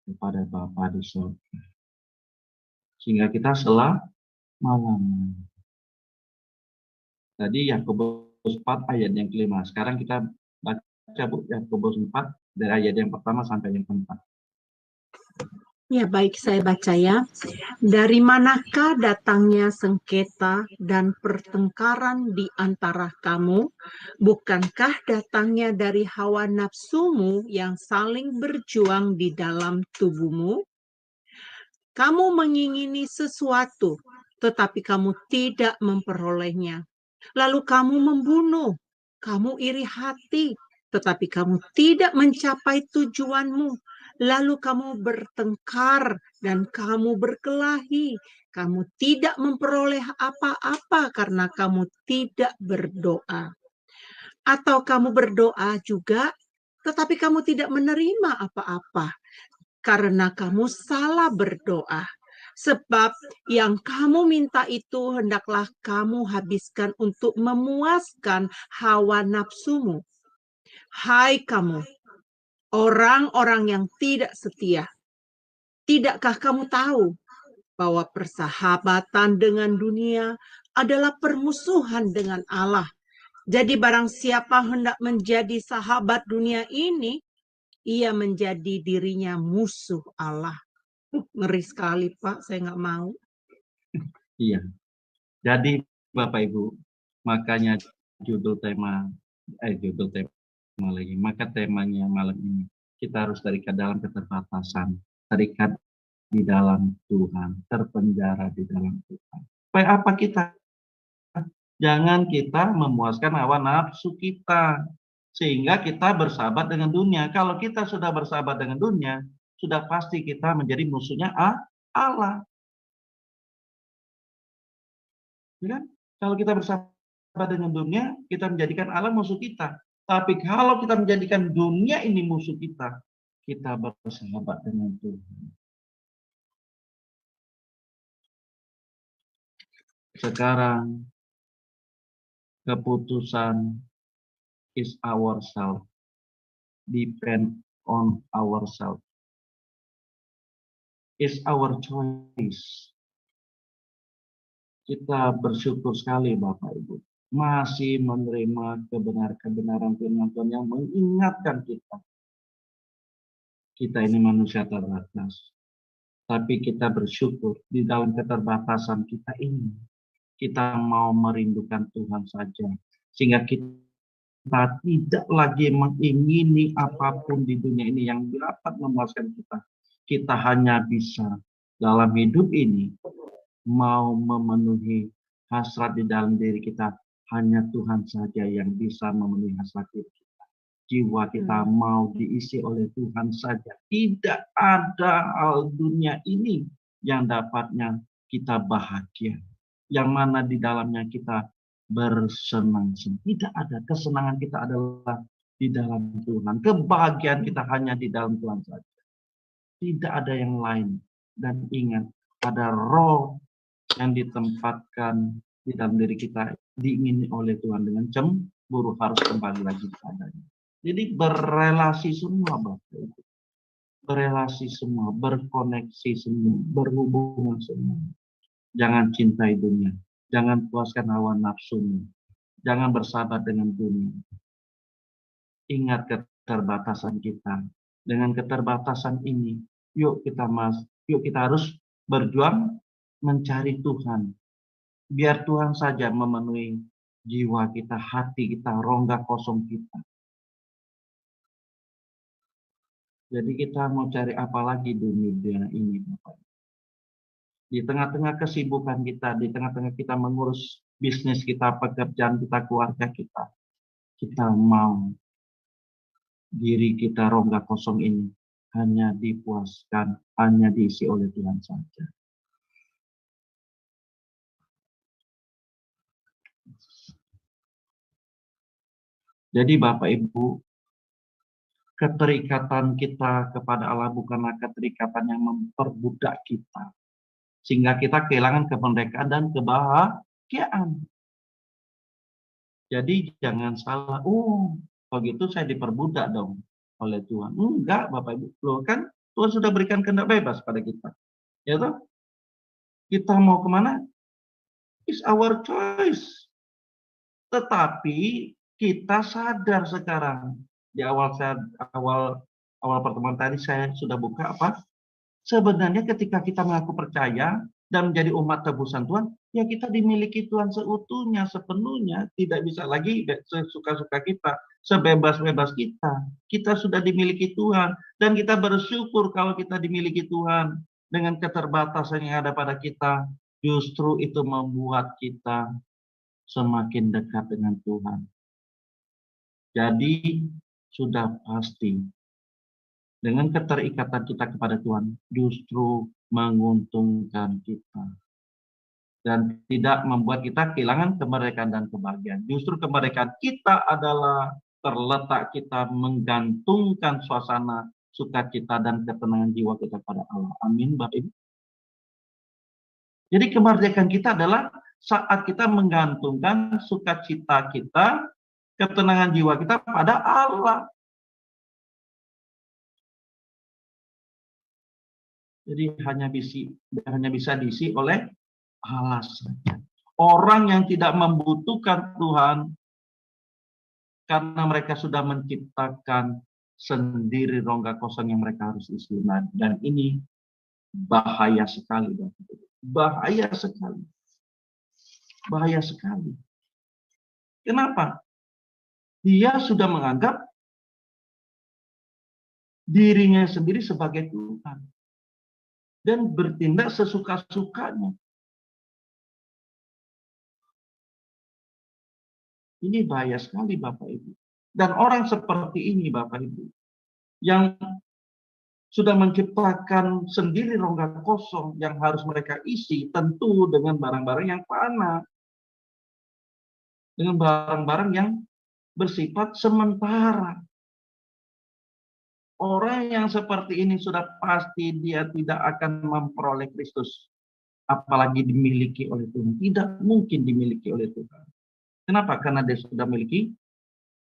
kepada Bapa di surga. Sehingga kita malam. Tadi Yakobus 4 ayat yang kelima. Sekarang kita baca Bu, Yakobus 4 dari ayat yang pertama sampai yang keempat. Ya, baik, saya baca ya. Dari manakah datangnya sengketa dan pertengkaran di antara kamu? Bukankah datangnya dari hawa nafsumu yang saling berjuang di dalam tubuhmu? Kamu mengingini sesuatu, tetapi kamu tidak memperolehnya. Lalu kamu membunuh, kamu iri hati, tetapi kamu tidak mencapai tujuanmu. Lalu kamu bertengkar dan kamu berkelahi. Kamu tidak memperoleh apa-apa karena kamu tidak berdoa. Atau kamu berdoa juga, tetapi kamu tidak menerima apa-apa karena kamu salah berdoa. Sebab yang kamu minta itu hendaklah kamu habiskan untuk memuaskan hawa nafsumu. Hai kamu, orang-orang yang tidak setia, tidakkah kamu tahu bahwa persahabatan dengan dunia adalah permusuhan dengan Allah? Jadi barang siapa hendak menjadi sahabat dunia ini, ia menjadi dirinya musuh Allah. Ngeri sekali Pak, saya nggak mau. Iya. Jadi Bapak Ibu, makanya judul tema lagi. Maka temanya malam ini kita harus terikat dalam keterbatasan, terikat di dalam Tuhan, terpenjara di dalam Tuhan. Supaya apa kita? Jangan kita memuaskan hawa nafsu kita, sehingga kita bersahabat dengan dunia. Kalau kita sudah bersahabat dengan dunia, sudah pasti kita menjadi musuhnya Allah. Ya kan? Kalau kita bersahabat dengan dunia, kita menjadikan Allah musuh kita. Tapi kalau kita menjadikan dunia ini musuh kita bersahabat dengan Tuhan. Sekarang keputusan is ourselves, depend on ourselves, is our choice. Kita bersyukur sekali Bapak Ibu masih menerima kebenaran firman Tuhan yang mengingatkan kita. Kita ini manusia terbatas. Tapi kita bersyukur di dalam keterbatasan kita ini. Kita mau merindukan Tuhan saja. Sehingga kita tidak lagi mengingini apapun di dunia ini yang dapat memuaskan kita. Kita hanya bisa dalam hidup ini mau memenuhi hasrat di dalam diri kita. Hanya Tuhan saja yang bisa memenuhi hasrat diri kita. Jiwa kita mau diisi oleh Tuhan saja. Tidak ada hal dunia ini yang dapatnya kita bahagia. Yang mana di dalamnya kita bersenang-senang. Tidak ada. Kesenangan kita adalah di dalam Tuhan. Kebahagiaan kita hanya di dalam Tuhan saja. Tidak ada yang lain. Dan ingat, ada roh yang ditempatkan di dalam diri kita diingini oleh Tuhan dengan cemburu harus kembali lagi kepadanya. Jadi berrelasi semua Bapak Ibu. Berrelasi semua, berkoneksi semua, berhubungan semua. Jangan cintai dunia. Jangan puaskan hawa nafsumu. Jangan bersahabat dengan dunia. Ingat keterbatasan kita. Dengan keterbatasan ini, yuk kita harus berjuang mencari Tuhan. Biar Tuhan saja memenuhi jiwa kita, hati kita, rongga kosong kita. Jadi kita mau cari apa lagi dunia ini, Bapak? Di tengah-tengah kesibukan kita, di tengah-tengah kita mengurus bisnis kita, pekerjaan kita, keluarga kita mau diri kita rongga kosong ini hanya dipuaskan, hanya diisi oleh Tuhan saja. Jadi Bapak Ibu, keterikatan kita kepada Allah bukanlah keterikatan yang memperbudak kita. Sehingga kita kehilangan kemerdekaan dan kebahagiaan. Jadi jangan salah, kalau gitu saya diperbudak dong oleh Tuhan. Enggak Bapak Ibu, loh kan Tuhan sudah berikan kehendak bebas pada kita. Ya toh? Kita mau kemana? It's our choice. Tetapi kita sadar sekarang. Di awal pertemuan tadi saya sudah buka apa? Sebenarnya ketika kita mengaku percaya dan menjadi umat tebusan Tuhan, ya kita dimiliki Tuhan seutuhnya, sepenuhnya. Tidak bisa lagi sesuka-suka kita, sebebas-bebas kita. Kita sudah dimiliki Tuhan. Dan kita bersyukur kalau kita dimiliki Tuhan. Dengan keterbatasan yang ada pada kita, justru itu membuat kita semakin dekat dengan Tuhan. Jadi sudah pasti dengan keterikatan kita kepada Tuhan justru menguntungkan kita dan tidak membuat kita kehilangan kemerdekaan dan kebahagiaan. Justru kemerdekaan kita adalah terletak kita menggantungkan suasana sukacita dan ketenangan jiwa kita pada Allah. Amin, Bapak Ibu. Jadi kemerdekaan kita adalah saat kita menggantungkan sukacita kita, ketenangan jiwa kita pada Allah. Jadi hanya bisa diisi oleh Allah saja. Orang yang tidak membutuhkan Tuhan karena mereka sudah menciptakan sendiri rongga kosong yang mereka harus isi. Dan ini bahaya sekali. Bahaya sekali. Bahaya sekali. Kenapa? Dia sudah menganggap dirinya sendiri sebagai Tuhan. Dan bertindak sesuka-sukanya. Ini bahaya sekali Bapak Ibu. Dan orang seperti ini Bapak Ibu, yang sudah menciptakan sendiri rongga kosong yang harus mereka isi, tentu dengan barang-barang yang fana, dengan barang-barang yang bersifat sementara. Orang yang seperti ini sudah pasti dia tidak akan memperoleh Kristus, apalagi dimiliki oleh Tuhan. Tidak mungkin dimiliki oleh Tuhan. Kenapa? Karena dia sudah memiliki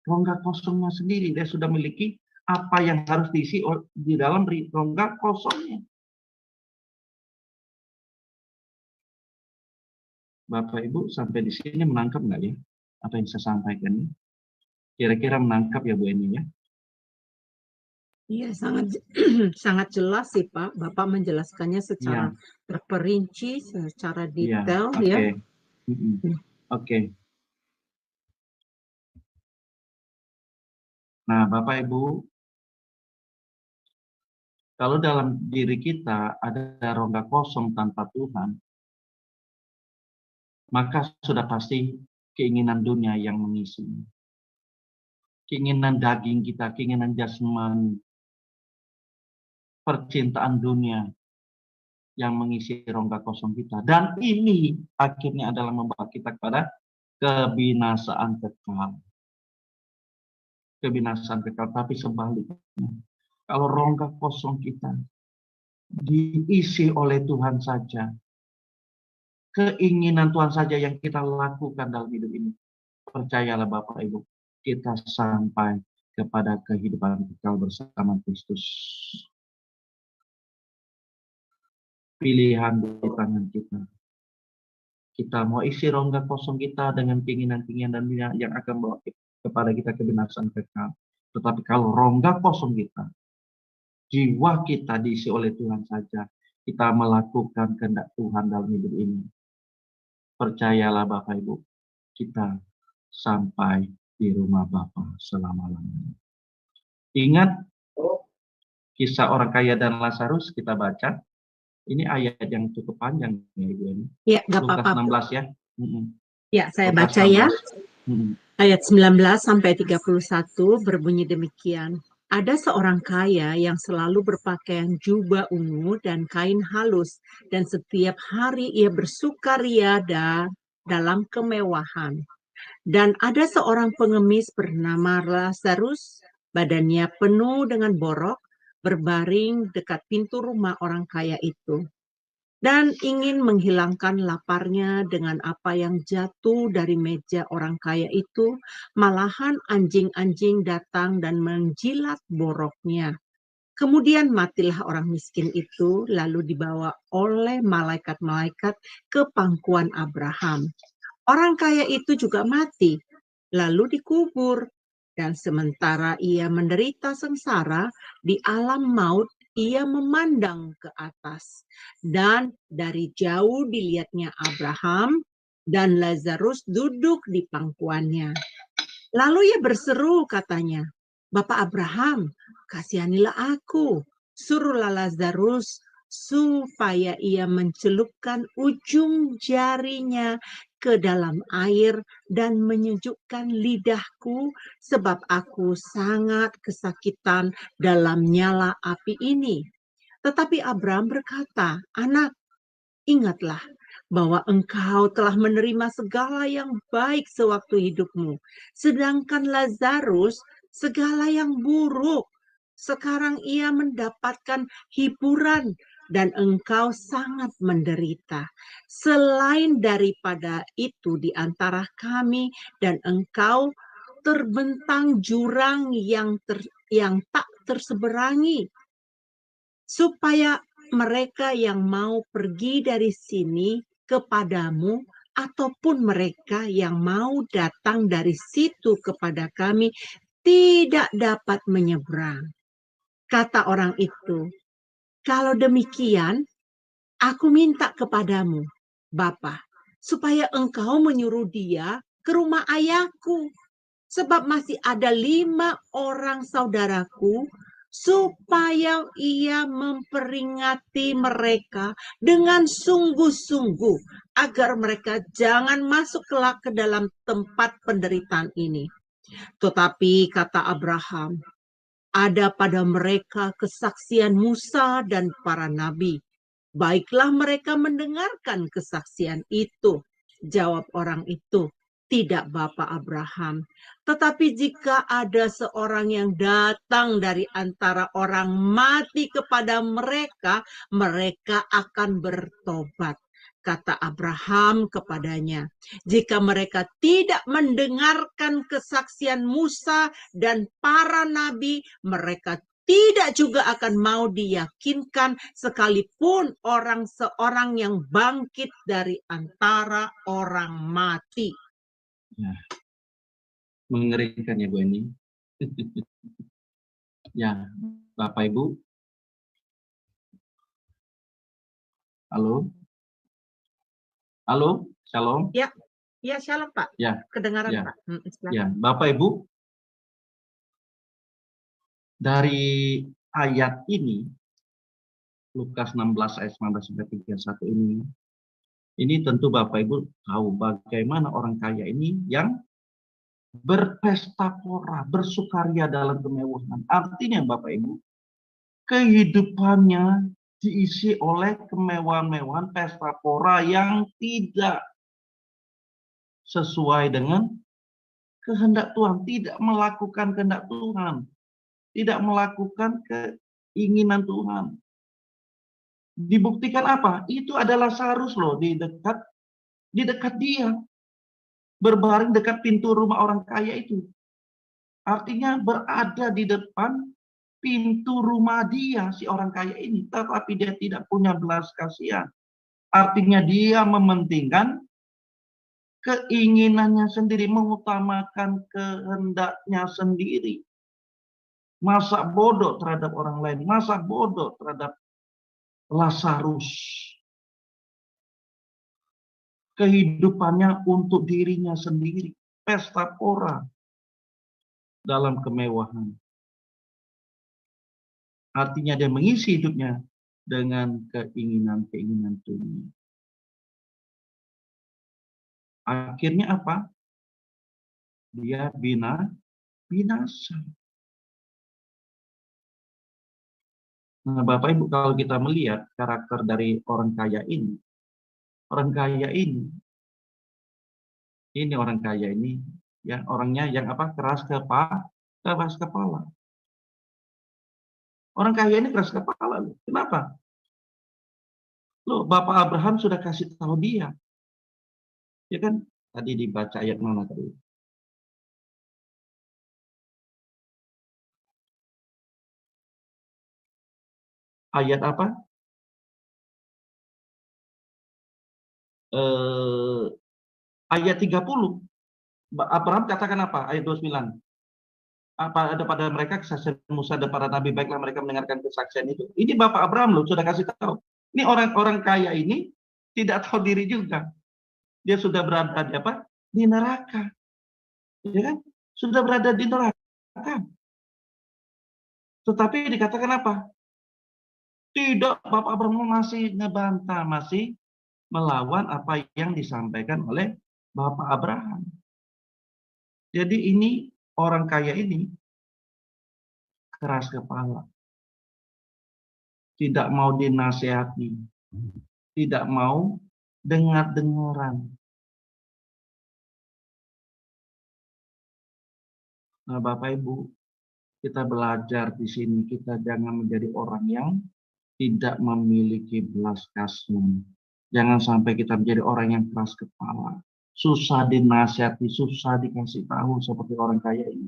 rongga kosongnya sendiri. Dia sudah memiliki apa yang harus diisi di dalam rongga kosongnya. Bapak Ibu sampai di sini menangkap nggak ya apa yang saya sampaikan ini? Kira-kira menangkap ya Bu Eni ya? Iya, sangat jelas sih Pak. Bapak menjelaskannya secara terperinci, secara detail ya. Oke. Nah, Bapak Ibu, kalau dalam diri kita ada rongga kosong tanpa Tuhan, maka sudah pasti keinginan dunia yang mengisi. Keinginan daging kita, keinginan jasmani, percintaan dunia yang mengisi rongga kosong kita. Dan ini akhirnya adalah membawa kita kepada kebinasaan kekal. Kebinasaan kekal, tapi sebaliknya. Kalau rongga kosong kita diisi oleh Tuhan saja, keinginan Tuhan saja yang kita lakukan dalam hidup ini, percayalah Bapak Ibu, kita sampai kepada kehidupan kekal bersama Kristus. Pilihan di tangan kita. Kita mau isi rongga kosong kita dengan keinginan-keinginan yang akan membawa kepada kita kebinasaan kekal. Tetapi kalau rongga kosong kita, jiwa kita diisi oleh Tuhan saja, kita melakukan kehendak Tuhan dalam hidup ini. Percayalah Bapak Ibu, kita sampai di rumah Bapa selama-lamanya. Ingat kisah orang kaya dan Lazarus kita baca. Ini ayat yang cukup panjang ya Ibu ini. Ya, nggak Lukas apa-apa. 16 ya. Ya, saya Lukas baca 16. Ya. Ayat 19 sampai 31 berbunyi demikian. Ada seorang kaya yang selalu berpakaian jubah ungu dan kain halus, dan setiap hari ia bersukaria dalam kemewahan. Dan ada seorang pengemis bernama Lazarus, badannya penuh dengan borok, berbaring dekat pintu rumah orang kaya itu, dan ingin menghilangkan laparnya dengan apa yang jatuh dari meja orang kaya itu. Malahan anjing-anjing datang dan menjilat boroknya. Kemudian matilah orang miskin itu, lalu dibawa oleh malaikat-malaikat ke pangkuan Abraham. Orang kaya itu juga mati, lalu dikubur. Dan sementara ia menderita sengsara di alam maut, ia memandang ke atas. Dan dari jauh dilihatnya Abraham dan Lazarus duduk di pangkuannya. Lalu ia berseru katanya, "Bapak Abraham, kasihanilah aku. Suruhlah Lazarus supaya ia mencelupkan ujung jarinya ke dalam air dan menyejukkan lidahku, sebab aku sangat kesakitan dalam nyala api ini." Tetapi Abraham berkata, "Anak, ingatlah bahwa engkau telah menerima segala yang baik sewaktu hidupmu, sedangkan Lazarus segala yang buruk. Sekarang ia mendapatkan hiburan dan engkau sangat menderita. Selain daripada itu di antara kami dan engkau terbentang jurang yang tak terseberangi, supaya mereka yang mau pergi dari sini kepadamu ataupun mereka yang mau datang dari situ kepada kami tidak dapat menyeberang." Kata orang itu, "Kalau demikian, aku minta kepadamu, Bapa, supaya engkau menyuruh dia ke rumah ayahku, sebab masih ada 5 orang saudaraku, supaya ia memperingati mereka dengan sungguh-sungguh, agar mereka jangan masuk kelak ke dalam tempat penderitaan ini." Tetapi kata Abraham, ada pada mereka kesaksian Musa dan para nabi. Baiklah mereka mendengarkan kesaksian itu. Jawab orang itu, tidak Bapak Abraham. Tetapi jika ada seorang yang datang dari antara orang mati kepada mereka, mereka akan bertobat. Kata Abraham kepadanya, jika mereka tidak mendengarkan kesaksian Musa dan para nabi, mereka tidak juga akan mau diyakinkan sekalipun seorang yang bangkit dari antara orang mati. Ya, mengerikan ya Bu Eni. Ya, Bapak Ibu. Halo? Halo, Shalom. Ya, ya Shalom Pak. Ya, kedengaran ya, Pak. Ya, Bapak Ibu. Dari ayat ini, Lukas 16 ayat 19 sampai 31 ini tentu Bapak Ibu tahu bagaimana orang kaya ini yang berpesta pora, bersukaria dalam kemewahan. Artinya Bapak Ibu, kehidupannya diisi oleh kemewahan-mewahan pesta pora yang tidak sesuai dengan kehendak Tuhan, tidak melakukan kehendak Tuhan, tidak melakukan keinginan Tuhan. Dibuktikan apa? Itu adalah Lazarus loh di dekat dia, berbaring dekat pintu rumah orang kaya itu. Artinya berada di depan pintu rumah dia, si orang kaya ini, tetapi dia tidak punya belas kasihan. Artinya dia mementingkan keinginannya sendiri, mengutamakan kehendaknya sendiri. Masa bodoh terhadap orang lain, masa bodoh terhadap Lazarus. Kehidupannya untuk dirinya sendiri, pesta pora dalam kemewahan. Artinya dia mengisi hidupnya dengan keinginan-keinginan dunia. Akhirnya apa? Dia binasa. Nah, Bapak Ibu, kalau kita melihat karakter dari orang kaya ini orang kaya ini ya orangnya yang apa? Keras kepala. Orang kaya ini keras kepala. Kenapa? Loh, Bapak Abraham sudah kasih tahu dia. Ya kan? Tadi dibaca ayat mana tadi? Ayat apa? Ayat 30. Abraham katakan apa? Ayat 29. Apa ada pada mereka kesaksian Musa dan para nabi, baiklah mereka mendengarkan kesaksian itu. Ini Bapak Abraham loh, sudah kasih tahu. Ini orang-orang kaya ini tidak tahu diri juga. Dia sudah berada di apa? Di neraka. Ya kan? Sudah berada di neraka. Tetapi dikatakan apa? Tidak, Bapak Abraham masih ngebantah, masih melawan apa yang disampaikan oleh Bapak Abraham. Jadi ini orang kaya ini keras kepala. Tidak mau dinasehati. Tidak mau dengar-dengaran. Nah, Bapak Ibu, kita belajar di sini, kita jangan menjadi orang yang tidak memiliki belas kasihan. Jangan sampai kita menjadi orang yang keras kepala. Susah dinasihati, susah dikasih tahu seperti orang kaya ini.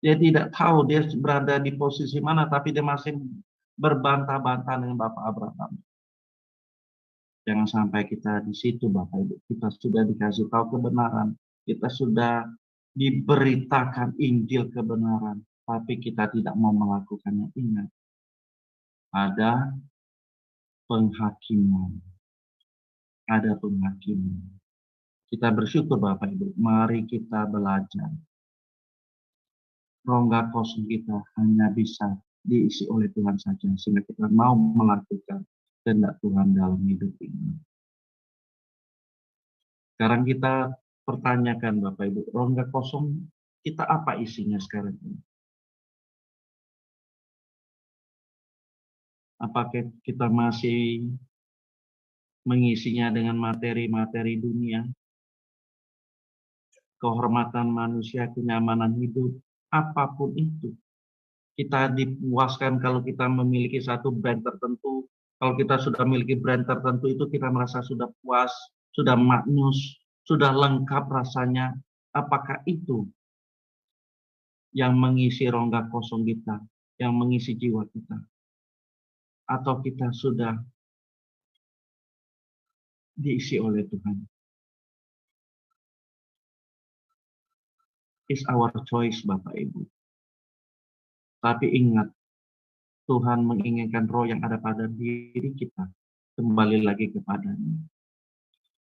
Dia tidak tahu dia berada di posisi mana, tapi dia masih berbantah-bantah dengan Bapak Abraham. Jangan sampai kita di situ, Bapak Ibu. Kita sudah dikasih tahu kebenaran. Kita sudah diberitakan Injil kebenaran. Tapi kita tidak mau melakukannya. Ingat, ada penghakiman. Ada penghakiman. Kita bersyukur Bapak Ibu. Mari kita belajar. Rongga kosong kita hanya bisa diisi oleh Tuhan saja. Sehingga kita mau melakukan kehendak Tuhan dalam hidup ini. Sekarang kita pertanyakan Bapak Ibu, rongga kosong kita apa isinya sekarang ini? Apakah kita masih mengisinya dengan materi-materi dunia, kehormatan manusia, kenyamanan hidup, apapun itu. Kita dipuaskan kalau kita memiliki satu brand tertentu. Kalau kita sudah memiliki brand tertentu itu kita merasa sudah puas, sudah maknus, sudah lengkap rasanya. Apakah itu yang mengisi rongga kosong kita, yang mengisi jiwa kita? Atau kita sudah diisi oleh Tuhan? It's our choice, Bapak Ibu. Tapi ingat, Tuhan menginginkan roh yang ada pada diri kita kembali lagi kepadanya.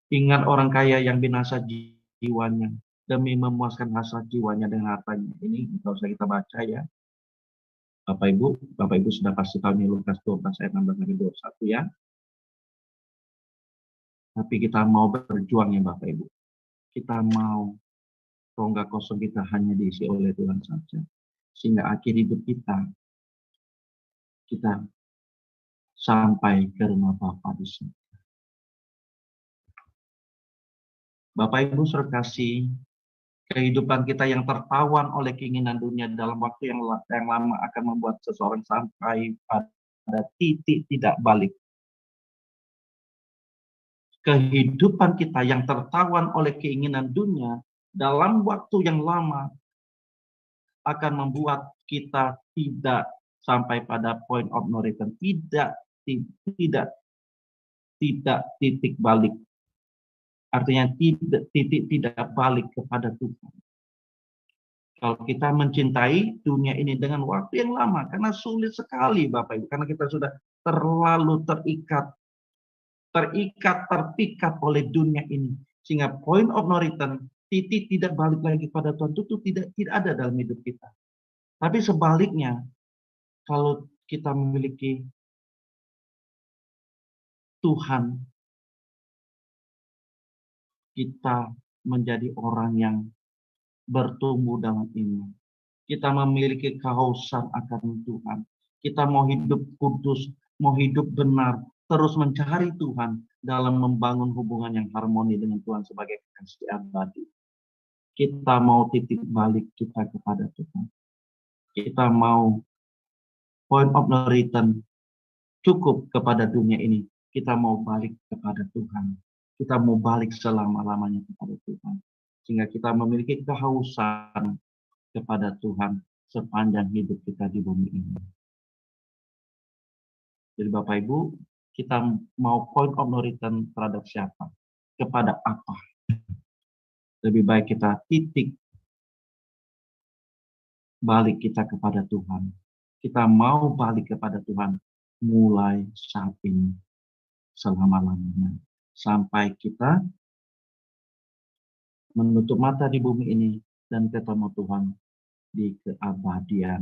Ingat orang kaya yang binasa jiwanya demi memuaskan hasrat jiwanya dengan hartanya. Ini tidak usah kita baca ya. Bapak Ibu sudah pasti tahu nih Lukas 12 ayat 16-21 ya. Tapi kita mau berjuang ya Bapak Ibu. Kita mau rongga kosong kita hanya diisi oleh Tuhan saja. Sehingga akhir hidup kita sampai ke rumah Bapa di sini. Bapak Ibu saudara kasih, kehidupan kita yang tertawan oleh keinginan dunia dalam waktu yang lama akan membuat seseorang sampai pada titik tidak balik. Kehidupan kita yang tertawan oleh keinginan dunia dalam waktu yang lama akan membuat kita tidak sampai pada point of no return, tidak titik balik. Artinya tidak balik kepada Tuhan. Kalau kita mencintai dunia ini dengan waktu yang lama, karena sulit sekali Bapak Ibu, karena kita sudah terlalu terpikat oleh dunia ini. Sehingga point of no return, titik tidak balik lagi pada Tuhan, itu tidak ada dalam hidup kita. Tapi sebaliknya, kalau kita memiliki Tuhan, kita menjadi orang yang bertumbuh dalam iman. Kita memiliki kehausan akan Tuhan. Kita mau hidup kudus, mau hidup benar, terus mencari Tuhan dalam membangun hubungan yang harmoni dengan Tuhan sebagai kekasih abadi. Kita mau titik balik kita kepada Tuhan. Kita mau point of no return, cukup kepada dunia ini. Kita mau balik kepada Tuhan. Kita mau balik selama-lamanya kepada Tuhan. Sehingga kita memiliki kehausan kepada Tuhan sepanjang hidup kita di bumi ini. Jadi Bapak Ibu, kita mau point of no return terhadap siapa? Kepada apa? Lebih baik kita titik balik kita kepada Tuhan. Kita mau balik kepada Tuhan mulai saat ini, selama-lamanya. Sampai kita menutup mata di bumi ini dan ketemu Tuhan di keabadian.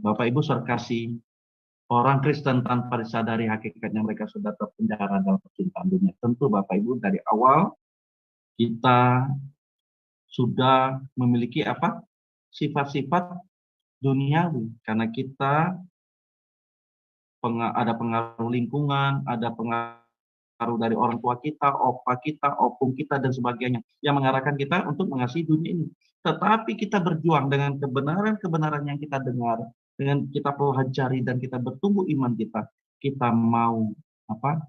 Bapak Ibu saudara kasih, orang Kristen tanpa disadari hakikatnya mereka sudah terpenjara dalam percintaan dunia. Tentu Bapak Ibu dari awal kita sudah memiliki apa? Sifat-sifat duniawi. Karena kita ada pengaruh lingkungan, ada pengaruh dari orang tua kita, opa kita, opung kita, dan sebagainya. Yang mengarahkan kita untuk mengasihi dunia ini. Tetapi kita berjuang dengan kebenaran-kebenaran yang kita dengar, dengan kita pelajari dan kita bertumbuh iman kita. Kita mau apa?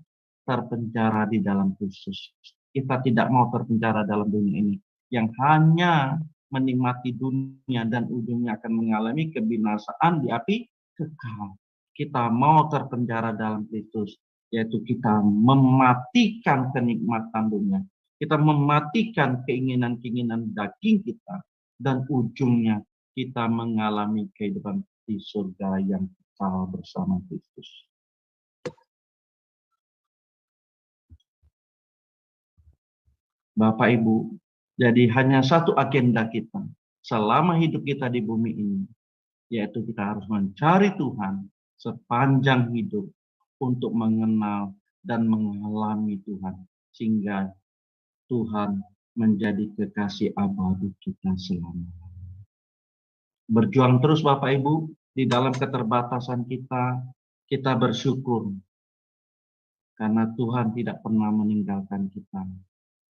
Terpenjara di dalam Kristus. Kita tidak mau terpenjara dalam dunia ini. Yang hanya menikmati dunia dan ujungnya akan mengalami kebinasaan di api kekal. Kita mau terpenjara dalam Kristus, yaitu kita mematikan kenikmatan dunia. Kita mematikan keinginan-keinginan daging kita, dan ujungnya kita mengalami kehidupan di surga yang kekal bersama Kristus. Bapak Ibu, jadi hanya satu agenda kita selama hidup kita di bumi ini, yaitu kita harus mencari Tuhan sepanjang hidup untuk mengenal dan mengalami Tuhan, sehingga Tuhan menjadi kekasih abadi kita selama-lamanya. Berjuang terus Bapak Ibu, Di dalam keterbatasan kita bersyukur karena Tuhan tidak pernah meninggalkan kita.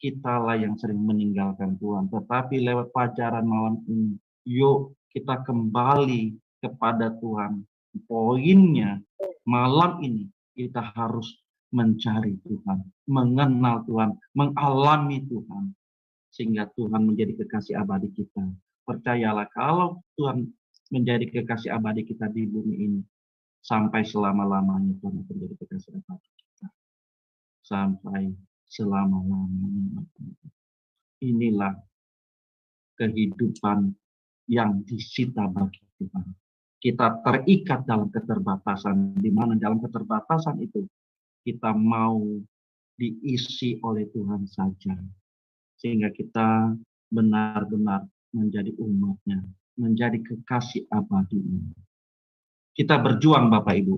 Kitalah yang sering meninggalkan Tuhan. Tetapi lewat pelajaran malam ini, yuk kita kembali kepada Tuhan. Poinnya, malam ini kita harus mencari Tuhan, mengenal Tuhan, mengalami Tuhan. Sehingga Tuhan menjadi kekasih abadi kita. Percayalah, kalau Tuhan menjadi kekasih abadi kita di bumi ini, sampai selama-lamanya Tuhan akan menjadi kekasih abadi kita. Sampai selama-lamanya. Inilah kehidupan yang disita bagi Tuhan. Kita terikat dalam keterbatasan, di mana dalam keterbatasan itu kita mau diisi oleh Tuhan saja. Sehingga kita benar-benar menjadi umatnya, menjadi kekasih abadinya. Kita berjuang Bapak Ibu.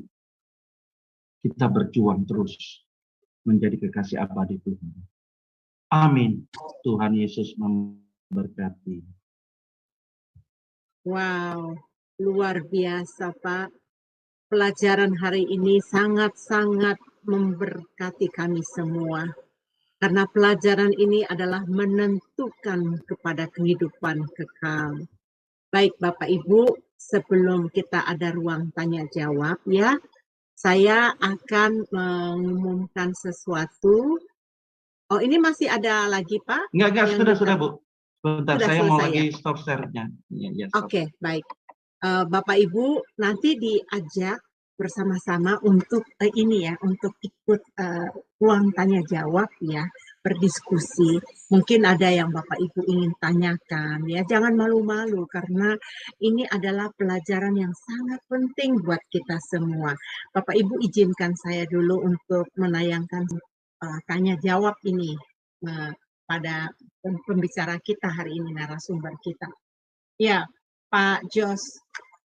Kita berjuang terus menjadi kekasih abadi Tuhan. Amin. Tuhan Yesus memberkati. Wow, luar biasa Pak. Pelajaran hari ini sangat-sangat memberkati kami semua. Karena pelajaran ini adalah menentukan kepada kehidupan kekal. Baik Bapak Ibu, sebelum kita ada ruang tanya jawab ya, saya akan mengumumkan sesuatu. Oh, ini masih ada lagi Pak? Enggak, sudah Bu. Bentar, sudah saya mau selesai, lagi ya? stop share-nya. Ya, Oke, baik. Bapak Ibu nanti diajak bersama-sama untuk ini ya, untuk ikut ruang tanya jawab ya, berdiskusi. Mungkin ada yang Bapak Ibu ingin tanyakan ya, jangan malu-malu karena ini adalah pelajaran yang sangat penting buat kita semua. Bapak Ibu izinkan saya dulu untuk menayangkan tanya jawab ini pada pembicara kita hari ini, narasumber kita. Ya, Pak Jos,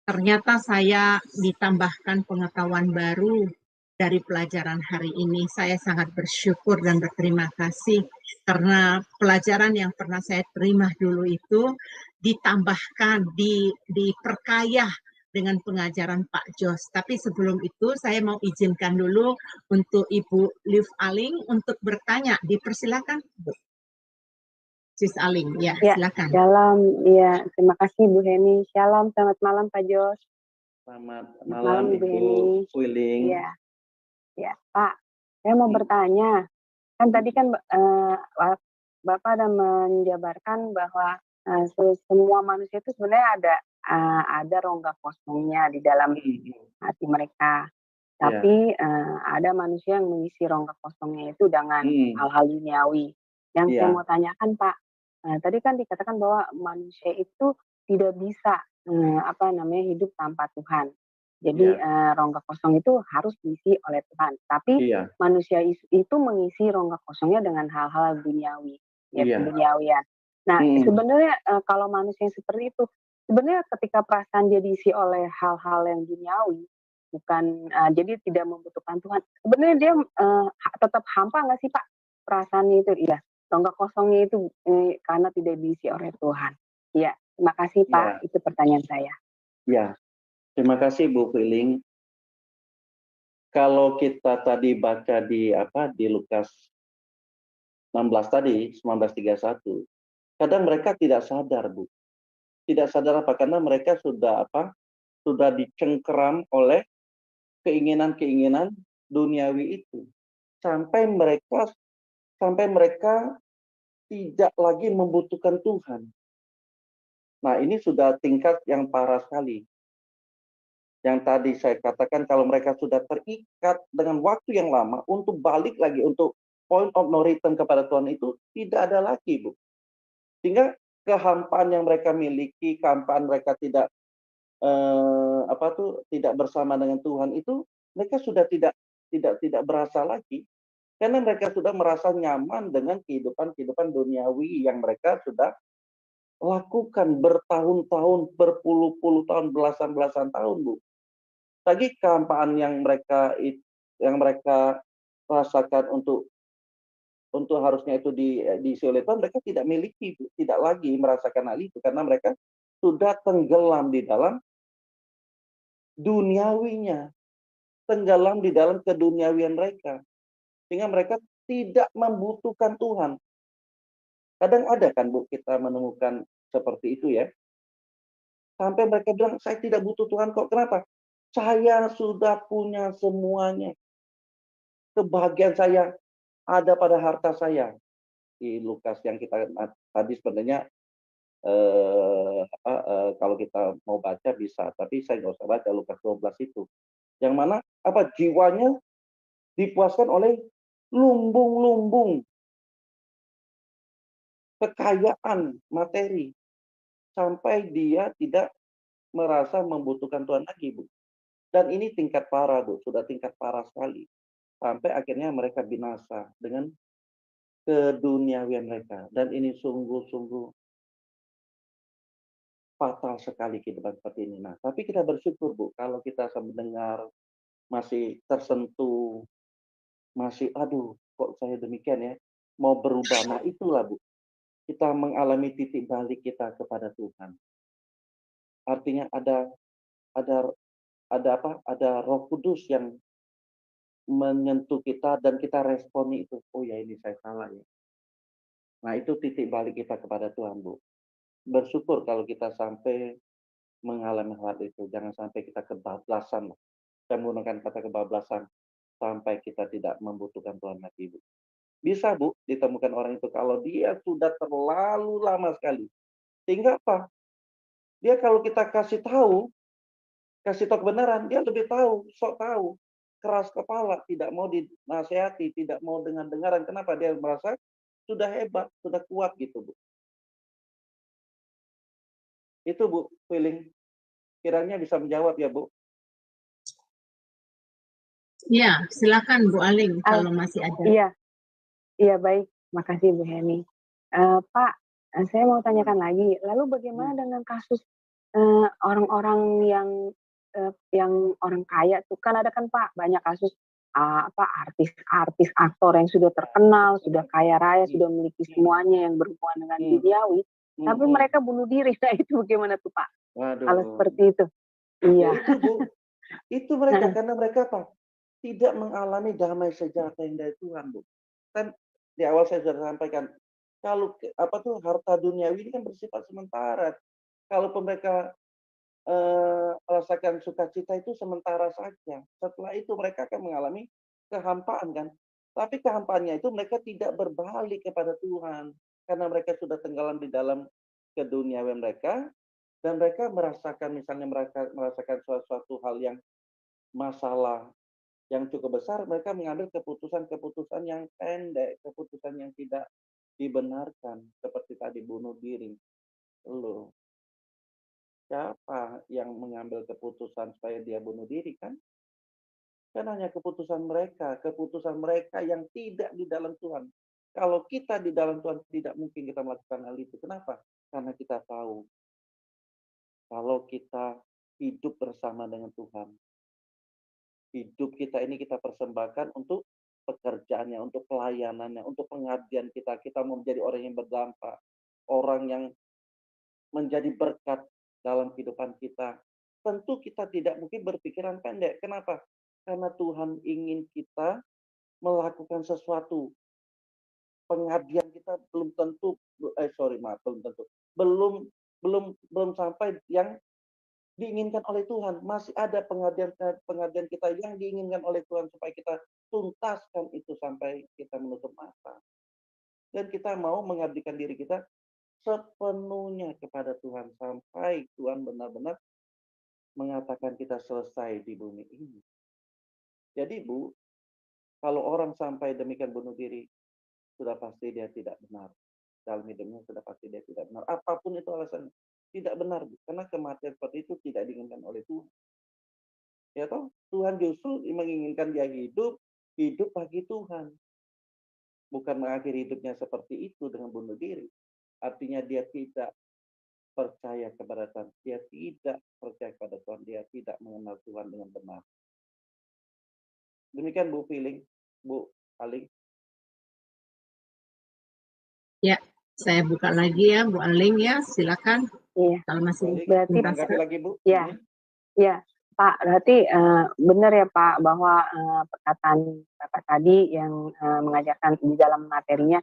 ternyata saya ditambahkan pengetahuan baru dari pelajaran hari ini. Saya sangat bersyukur dan berterima kasih karena pelajaran yang pernah saya terima dulu itu ditambahkan, diperkaya dengan pengajaran Pak Jos. Tapi sebelum itu saya mau izinkan dulu untuk Ibu Liv Aling untuk bertanya. Dipersilakan, Bu. Sis Aling, ya, silakan. Shalom, ya, terima kasih Bu Heni. Shalom, selamat malam Pak Jos. Selamat malam Ibu Wiling. Ya, Pak, saya mau bertanya. Kan tadi kan Bapak ada menjabarkan bahwa semua manusia itu sebenarnya ada rongga kosongnya di dalam hati mereka. Tapi ada manusia yang mengisi rongga kosongnya itu dengan hal-hal duniawi. Yang saya mau tanyakan Pak, tadi kan dikatakan bahwa manusia itu tidak bisa hidup tanpa Tuhan. Jadi rongga kosong itu harus diisi oleh Tuhan. Tapi manusia itu mengisi rongga kosongnya dengan hal-hal duniawi, keduniawian. Nah, sebenarnya kalau manusia yang seperti itu, sebenarnya ketika perasaan dia diisi oleh hal-hal yang duniawi, bukan jadi tidak membutuhkan Tuhan. Sebenarnya dia tetap hampa nggak sih Pak perasaannya itu? Iya. Rongga kosongnya itu karena tidak diisi oleh Tuhan. Ya, terima kasih Pak. Itu pertanyaan saya. Ya, terima kasih Bu Wiling. Kalau kita tadi baca di Lukas 16 tadi, 19:31, kadang mereka tidak sadar Bu. Tidak sadar apa? Karena mereka sudah dicengkeram oleh keinginan-keinginan duniawi itu. Sampai mereka tidak lagi membutuhkan Tuhan. Nah, ini sudah tingkat yang parah sekali. Yang tadi saya katakan kalau mereka sudah terikat dengan waktu yang lama untuk balik lagi, untuk point of no return kepada Tuhan itu tidak ada lagi, Bu. Sehingga kehampaan yang mereka miliki, kehampaan mereka tidak tidak bersama dengan Tuhan itu, mereka sudah tidak berasa lagi. Karena mereka sudah merasa nyaman dengan kehidupan duniawi yang mereka sudah lakukan bertahun-tahun, berpuluh-puluh tahun, belasan-belasan tahun, Bu. Lagi kehampaan yang mereka rasakan untuk harusnya itu diisi oleh Tuhan, mereka tidak miliki, Bu. Tidak lagi merasakan hal itu karena mereka sudah tenggelam di dalam duniawinya, tenggelam di dalam keduniawian mereka, sehingga mereka tidak membutuhkan Tuhan. Kadang ada kan Bu, kita menemukan seperti itu ya. Sampai mereka bilang, saya tidak butuh Tuhan kok. Kenapa? Saya sudah punya semuanya. Kebahagiaan saya ada pada harta saya. Di Lukas yang kita tadi sebenarnya kalau kita mau baca bisa, tapi saya nggak usah baca Lukas 12 itu. Yang mana jiwanya dipuaskan oleh lumbung-lumbung kekayaan materi sampai dia tidak merasa membutuhkan Tuhan lagi, Bu. Dan ini tingkat parah, Bu, sudah tingkat parah sekali. Sampai akhirnya mereka binasa dengan keduniawian mereka. Dan ini sungguh-sungguh fatal sekali kehidupan seperti ini. Nah, tapi kita bersyukur, Bu, kalau kita mendengar masih tersentuh, masih aduh kok saya demikian ya, mau berubah. Nah, itulah, Bu, kita mengalami titik balik kita kepada Tuhan. Artinya ada Roh Kudus yang menyentuh kita dan kita responi itu. Oh ya, ini saya salah ya. Nah, itu titik balik kita kepada Tuhan, Bu. Bersyukur kalau kita sampai mengalami hal itu. Jangan sampai kita kebablasan. Saya menggunakan kata kebablasan sampai kita tidak membutuhkan Tuhan lagi, Bu. Bisa, Bu, ditemukan orang itu kalau dia sudah terlalu lama sekali. Sehingga apa? Dia kalau kita kasih tahu kebenaran, dia lebih tahu, sok tahu. Keras kepala, tidak mau dinasehati, tidak mau dengar-dengaran. Kenapa? Dia merasa sudah hebat, sudah kuat gitu, Bu. Itu, Bu, feeling. Kiranya bisa menjawab ya, Bu. Ya, silakan Bu Aling kalau masih ada. Iya baik. Makasih Bu Heni. Pak, saya mau tanyakan lagi. Lalu bagaimana dengan kasus orang-orang yang orang kaya tuh, kan ada kan Pak banyak kasus artis-artis, aktor yang sudah terkenal, sudah kaya raya, sudah memiliki semuanya yang berhubungan dengan duniawi, tapi mereka bunuh diri. Nah, itu bagaimana tuh Pak? Waduh. Kalau seperti itu. Iya. Ya, itu, Bu. Itu mereka karena mereka tidak mengalami damai sejahtera yang dari Tuhan, Bu. Kan di awal saya sudah sampaikan, kalau harta duniawi ini kan bersifat sementara. Kalau mereka merasakan sukacita itu sementara saja. Setelah itu mereka akan mengalami kehampaan kan. Tapi kehampaannya itu mereka tidak berbalik kepada Tuhan. Karena mereka sudah tenggelam di dalam keduniawian mereka. Dan mereka merasakan, misalnya mereka merasakan suatu hal yang masalah yang cukup besar, mereka mengambil keputusan-keputusan yang pendek, keputusan yang tidak dibenarkan. Seperti tadi bunuh diri. Loh. Siapa yang mengambil keputusan supaya dia bunuh diri kan? Kan hanya keputusan mereka yang tidak di dalam Tuhan. Kalau kita di dalam Tuhan tidak mungkin kita melakukan hal itu. Kenapa? Karena kita tahu kalau kita hidup bersama dengan Tuhan, hidup kita ini kita persembahkan untuk pekerjaannya, untuk pelayanannya, untuk pengabdian kita. Kita mau menjadi orang yang berdampak, orang yang menjadi berkat dalam kehidupan kita. Tentu kita tidak mungkin berpikiran pendek. Kenapa? Karena Tuhan ingin kita melakukan sesuatu. Pengabdian kita belum tentu, belum sampai yang diinginkan oleh Tuhan. Masih ada pengabdian kita yang diinginkan oleh Tuhan supaya kita tuntaskan itu sampai kita menutup mata. Dan kita mau mengabdikan diri kita sepenuhnya kepada Tuhan sampai Tuhan benar-benar mengatakan kita selesai di bumi ini. Jadi Bu, kalau orang sampai demikian bunuh diri, sudah pasti dia tidak benar. Dalam hidupnya sudah pasti dia tidak benar. Apapun itu alasannya, tidak benar, Bu. Karena kematian seperti itu tidak diinginkan oleh Tuhan. Ya toh, Tuhan justru menginginkan dia hidup bagi Tuhan. Bukan mengakhiri hidupnya seperti itu dengan bunuh diri. Artinya dia tidak percaya kepada Tuhan. Dia tidak percaya kepada Tuhan. Dia tidak mengenal Tuhan dengan benar. Demikian Bu Feeling, Bu Aling. Ya, saya buka lagi ya Bu Aling ya, silakan. Iya. Kalau masih berarti lagi Bu. Ya. Pak, berarti benar ya Pak bahwa perkataan Bapak tadi yang mengajarkan di dalam materinya,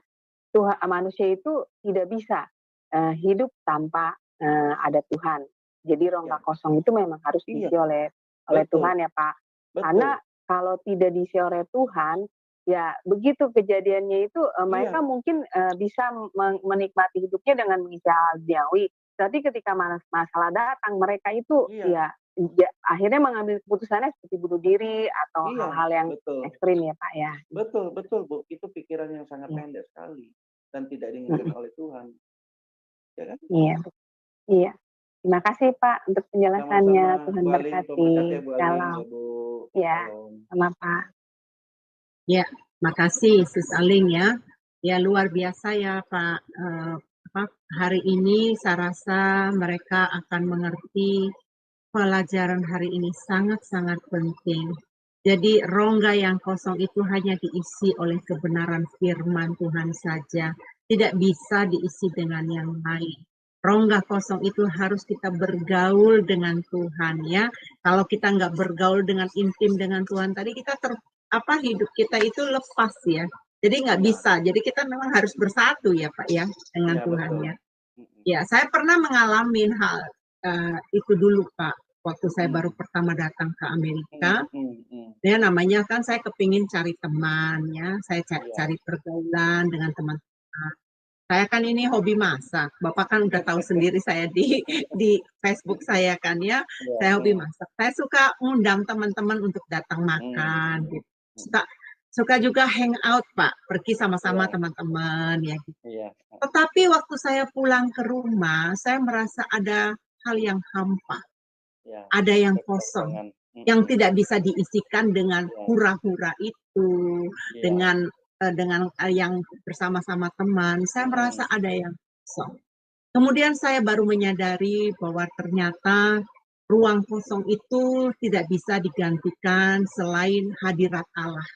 manusia itu tidak bisa hidup tanpa ada Tuhan. Jadi rongga Ya. kosong itu memang harus diisi Iya, oleh betul, Tuhan ya Pak. Karena betul. kalau tidak diisi oleh Tuhan, ya begitu kejadiannya itu mereka Iya, mungkin bisa menikmati hidupnya dengan mengisi hal duniawi. Tapi ketika masalah datang, mereka itu iya, akhirnya mengambil keputusannya seperti bunuh diri atau iya, hal-hal yang betul. ekstrim ya Pak ya. Betul, betul, Bu. Itu pikiran yang sangat Iya. pendek sekali dan tidak diinginkan oleh Tuhan, ya kan? Iya, iya. Terima kasih Pak untuk penjelasannya. Sama-sama, Tuhan Bu Aling, Tuhan berkati. berkati ya Bu Aling, ya Shalom. Bu. Ya, Shalom. sama Pak. Ya, makasih Sis Aling ya. Ya luar biasa ya Pak. Hari ini saya rasa mereka akan mengerti pelajaran hari ini sangat-sangat penting. Jadi rongga yang kosong itu hanya diisi oleh kebenaran firman Tuhan saja. Tidak bisa diisi dengan yang lain. Rongga kosong itu harus kita bergaul dengan Tuhan ya. Kalau kita nggak bergaul dengan intim dengan Tuhan tadi kita hidup kita itu lepas ya. Jadi nggak Ya, bisa. Jadi kita memang harus bersatu ya Pak ya dengan ya Tuhan betul. ya. Ya, saya pernah mengalami hal itu dulu Pak. Waktu saya baru pertama datang ke Amerika, ya namanya kan saya kepingin cari teman ya, saya cari pergaulan dengan teman-teman. Saya kan ini hobi masak, Bapak kan udah tahu sendiri saya di Facebook saya kan ya, saya hobi masak. Saya suka undang teman-teman untuk datang makan, gitu. Suka juga hangout Pak, pergi sama-sama teman-teman ya. Gitu. Iya. Tetapi waktu saya pulang ke rumah, saya merasa ada hal yang hampa, Ya, ada yang kosong, yang tidak bisa diisikan dengan hura-hura itu, dengan yang bersama-sama teman. Saya merasa ada yang kosong. Kemudian saya baru menyadari bahwa ternyata ruang kosong itu tidak bisa digantikan selain hadirat Allah,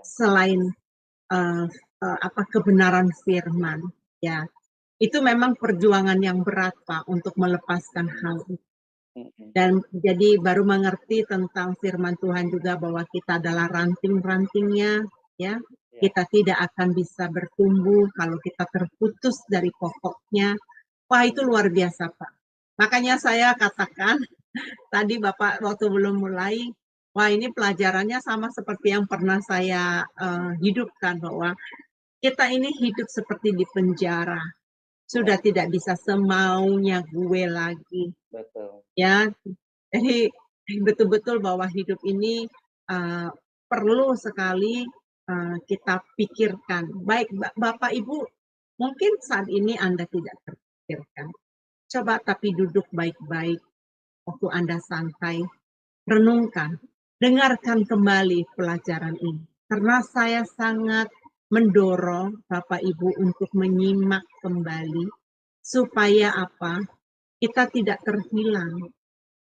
selain kebenaran firman. Ya, itu memang perjuangan yang berat Pak untuk melepaskan hal itu. Dan jadi baru mengerti tentang firman Tuhan juga bahwa kita adalah ranting-rantingnya, ya. Kita tidak akan bisa bertumbuh kalau kita terputus dari pokoknya. Wah, itu luar biasa, Pak. Makanya saya katakan tadi Bapak waktu belum mulai, wah ini pelajarannya sama seperti yang pernah saya hidupkan bahwa kita ini hidup seperti di penjara. Sudah tidak bisa semaunya gue lagi. Betul. Ya, jadi betul-betul bahwa hidup ini perlu sekali kita pikirkan. Baik Bapak Ibu, mungkin saat ini Anda tidak terpikirkan. Coba tapi duduk baik-baik waktu Anda santai, renungkan, dengarkan kembali pelajaran ini. Karena saya sangat mendorong Bapak Ibu untuk menyimak kembali supaya apa? Kita tidak terhilang.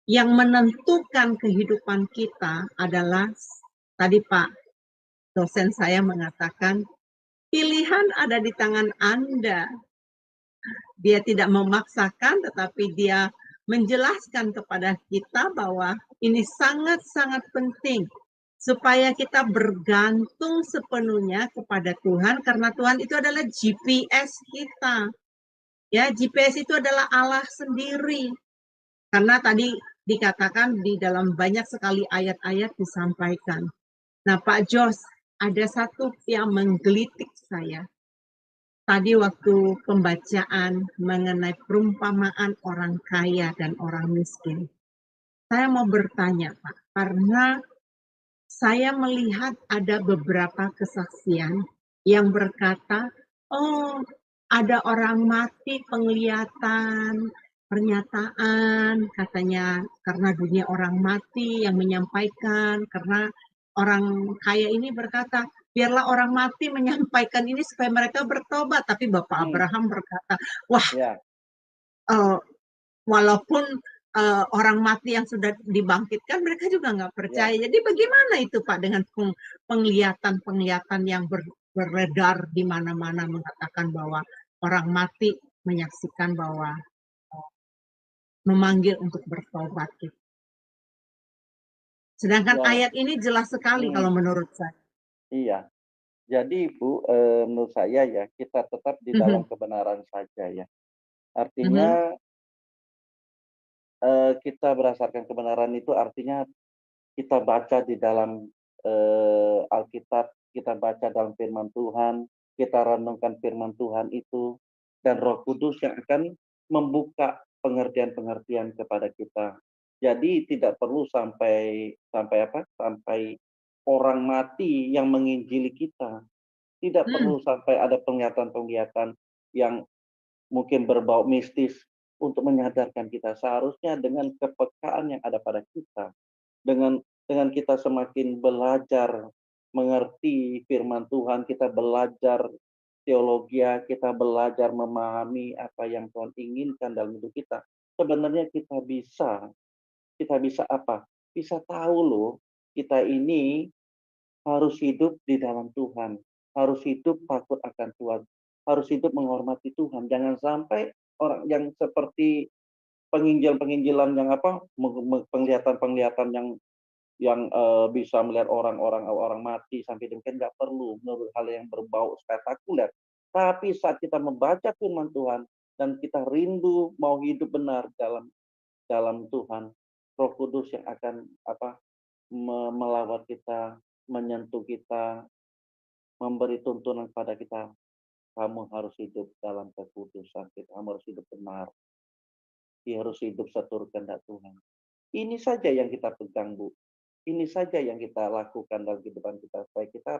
Yang menentukan kehidupan kita adalah tadi Pak dosen saya mengatakan pilihan ada di tangan Anda. Dia tidak memaksakan tetapi dia menjelaskan kepada kita bahwa ini sangat-sangat penting supaya kita bergantung sepenuhnya kepada Tuhan karena Tuhan itu adalah GPS kita. Ya, GPS itu adalah Allah sendiri. Karena tadi dikatakan di dalam banyak sekali ayat-ayat disampaikan. Nah, Pak Jos, ada satu yang menggelitik saya. Tadi waktu pembacaan mengenai perumpamaan orang kaya dan orang miskin. Saya mau bertanya, Pak, karena saya melihat ada beberapa kesaksian yang berkata, oh, ada orang mati penglihatan, pernyataan, katanya karena dunia orang mati yang menyampaikan, karena orang kaya ini berkata, biarlah orang mati menyampaikan ini supaya mereka bertobat. Tapi Bapak Abraham berkata, wah, walaupun orang mati yang sudah dibangkitkan, mereka juga nggak percaya. Jadi bagaimana itu Pak dengan penglihatan-penglihatan yang beredar di mana-mana mengatakan bahwa orang mati menyaksikan bahwa memanggil untuk bertobat gitu. Sedangkan Ya. ayat ini jelas sekali kalau menurut saya. Iya. Jadi Ibu, menurut saya ya, kita tetap di dalam kebenaran saja ya. Artinya kita berdasarkan kebenaran itu artinya kita baca di dalam Alkitab, kita baca dalam firman Tuhan, kita renungkan firman Tuhan itu, dan Roh Kudus yang akan membuka pengertian-pengertian kepada kita. Jadi tidak perlu sampai orang mati yang menginjili kita. Tidak perlu sampai ada penglihatan-penglihatan yang mungkin berbau mistis untuk menyadarkan kita. Seharusnya dengan kepekaan yang ada pada kita, dengan kita semakin belajar mengerti firman Tuhan, kita belajar teologi, kita belajar memahami apa yang Tuhan inginkan dalam hidup kita. Sebenarnya kita bisa apa? Bisa tahu loh, kita ini harus hidup di dalam Tuhan, harus hidup takut akan Tuhan, harus hidup menghormati Tuhan. Jangan sampai orang yang seperti penginjilan yang penglihatan-penglihatan yang bisa melihat orang mati sampai demikian, nggak perlu menurut hal yang berbau spektakuler. Tapi saat kita membaca firman Tuhan dan kita rindu mau hidup benar dalam Tuhan, Roh Kudus yang akan melawat kita, menyentuh kita, memberi tuntunan kepada kita. Kamu harus hidup dalam kekudusan, kamu harus hidup benar, harus hidup seturut kehendak Tuhan. Ini saja yang kita pegang, Bu. Ini saja yang kita lakukan dalam kehidupan kita, supaya kita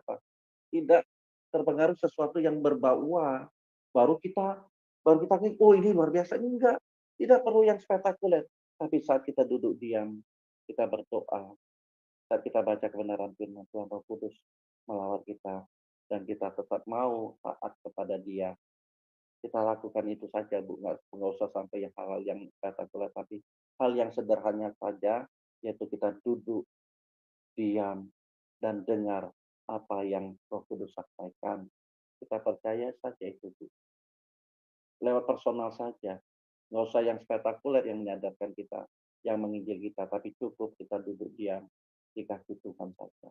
tidak terpengaruh sesuatu yang berbau baru kita oh ini luar biasa. Enggak, tidak perlu yang spektakuler. Tapi saat kita duduk diam, kita berdoa, saat kita baca kebenaran firman Tuhan, Roh Kudus melawat kita, dan kita tetap mau taat kepada Dia. Kita lakukan itu saja, Bu. Nggak usah sampai hal-hal yang spektakuler, tapi hal yang sederhana saja, yaitu kita duduk diam dan dengar apa yang Roh Kudus sampaikan. Kita percaya saja itu, Bu. Lewat personal saja. Nggak usah yang spektakuler yang menyadarkan kita, yang menginjil kita, tapi cukup kita duduk diam di kaki Tuhan saja.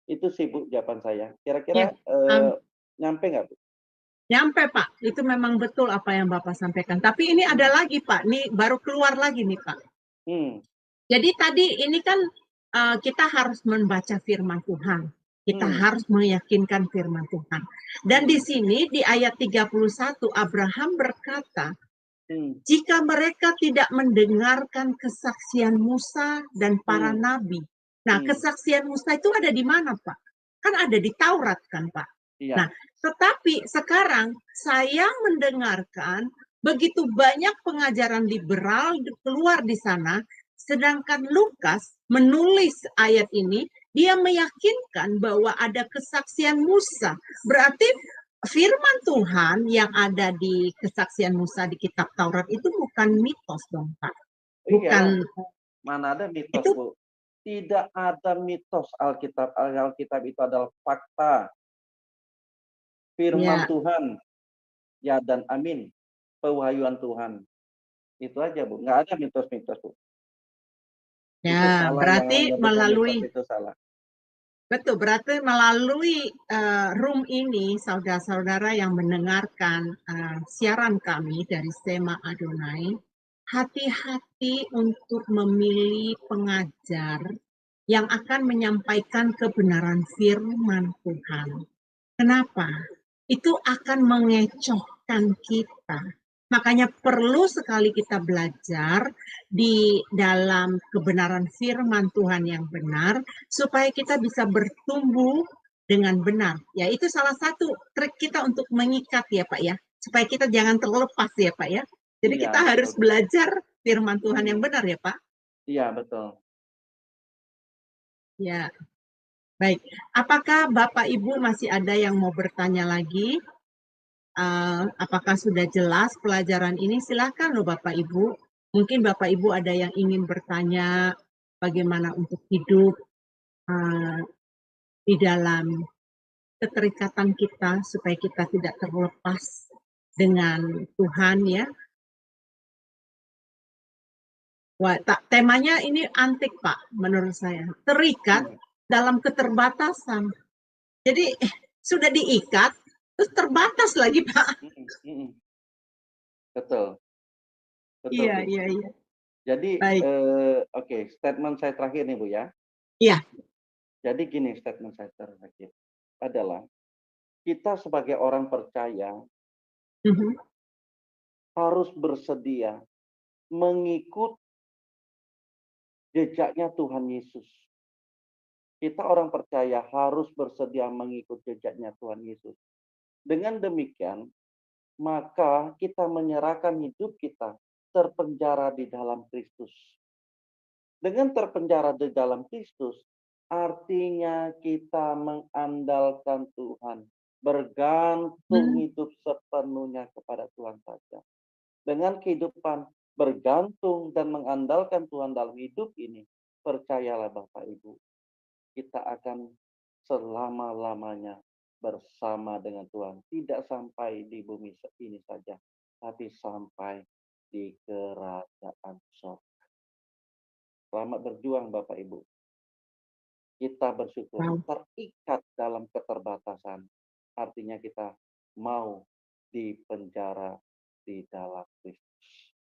Itu sih, Bu, jawaban saya. Kira-kira nyampe nggak, Bu? Nyampe, Pak. Itu memang betul apa yang Bapak sampaikan. Tapi ini ada lagi, Pak. Ini baru keluar lagi nih, Pak. Jadi tadi ini kan kita harus membaca firman Tuhan. Kita harus meyakinkan firman Tuhan. Dan di sini di ayat 31 Abraham berkata, jika mereka tidak mendengarkan kesaksian Musa dan para nabi. Nah, kesaksian Musa itu ada di mana, Pak? Kan ada di Taurat kan, Pak? Iya. Nah, tetapi sekarang saya mendengarkan begitu banyak pengajaran liberal keluar di sana, sedangkan Lukas menulis ayat ini, dia meyakinkan bahwa ada kesaksian Musa. Berarti firman Tuhan yang ada di kesaksian Musa di kitab Taurat itu bukan mitos dong, Pak. Bukan. Iya. Mana ada mitos, itu, Bu? Tidak ada mitos Alkitab. Alkitab itu adalah fakta. Firman Tuhan. Ya dan amin. Pewahyuan Tuhan. Itu aja, Bu. Nggak ada mitos-mitos, Bu. Ya, berarti melalui itu salah. Betul, berarti melalui room ini, saudara-saudara yang mendengarkan siaran kami dari Sema Adonai, hati-hati untuk memilih pengajar yang akan menyampaikan kebenaran firman Tuhan. Kenapa? Itu akan mengecohkan kita. Makanya perlu sekali kita belajar di dalam kebenaran firman Tuhan yang benar, supaya kita bisa bertumbuh dengan benar. Ya, itu salah satu trik kita untuk mengikat ya Pak ya, supaya kita jangan terlepas ya Pak ya. Jadi iya, kita harus belajar firman Tuhan yang benar ya Pak. Iya, betul. Ya, baik. Apakah Bapak Ibu masih ada yang mau bertanya lagi? Apakah sudah jelas pelajaran ini? Silakan loh Bapak Ibu. Mungkin Bapak Ibu ada yang ingin bertanya bagaimana untuk hidup di dalam keterikatan kita supaya kita tidak terlepas dengan Tuhan ya. Wah, temanya ini antik, Pak, menurut saya. Terikat dalam keterbatasan. Jadi sudah diikat, terus terbatas lagi, Pak. Betul. Betul, Iya, Bu. iya, iya. Jadi, Baik. oke, statement saya terakhir nih, Bu, ya. Iya. Jadi gini statement saya terakhir adalah, kita sebagai orang percaya harus bersedia mengikut jejaknya Tuhan Yesus. Kita orang percaya harus bersedia mengikut jejaknya Tuhan Yesus. Dengan demikian, maka kita menyerahkan hidup kita terpenjara di dalam Kristus. Dengan terpenjara di dalam Kristus, artinya kita mengandalkan Tuhan, bergantung hidup sepenuhnya kepada Tuhan saja. Dengan kehidupan bergantung dan mengandalkan Tuhan dalam hidup ini, percayalah Bapak Ibu, kita akan selama-lamanya bersama dengan Tuhan. Tidak sampai di bumi ini saja, tapi sampai di kerajaan surga. Selamat berjuang Bapak Ibu. Kita bersyukur terikat dalam keterbatasan. Artinya kita mau dipenjara di dalam Kristus.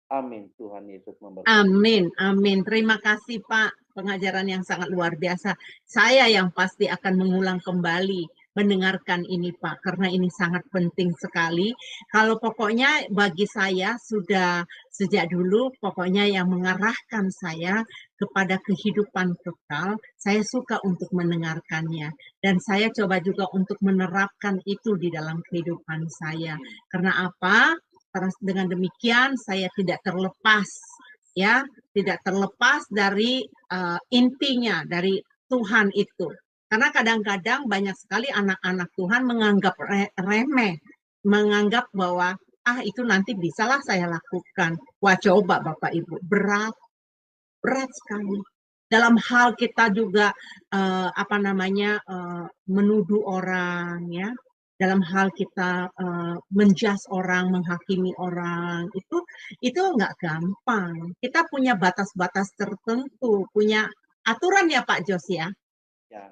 Amin. Tuhan Yesus memberkati. Amin, amin. Terima kasih Pak, pengajaran yang sangat luar biasa. Saya yang pasti akan mengulang kembali mendengarkan ini Pak, karena ini sangat penting sekali. Kalau pokoknya bagi saya sudah sejak dulu, pokoknya yang mengarahkan saya kepada kehidupan kekal, saya suka untuk mendengarkannya. Dan saya coba juga untuk menerapkan itu di dalam kehidupan saya. Karena apa? Dengan demikian saya tidak terlepas, ya, tidak terlepas dari intinya, dari Tuhan itu. Karena kadang-kadang banyak sekali anak-anak Tuhan menganggap remeh, menganggap bahwa itu nanti bisalah saya lakukan. Wah, coba Bapak Ibu, berat sekali. Dalam hal kita juga menuduh orang, ya. Dalam hal kita menjudge orang, menghakimi orang, itu nggak gampang. Kita punya batas-batas tertentu, punya aturan ya Pak Jos ya. Ya.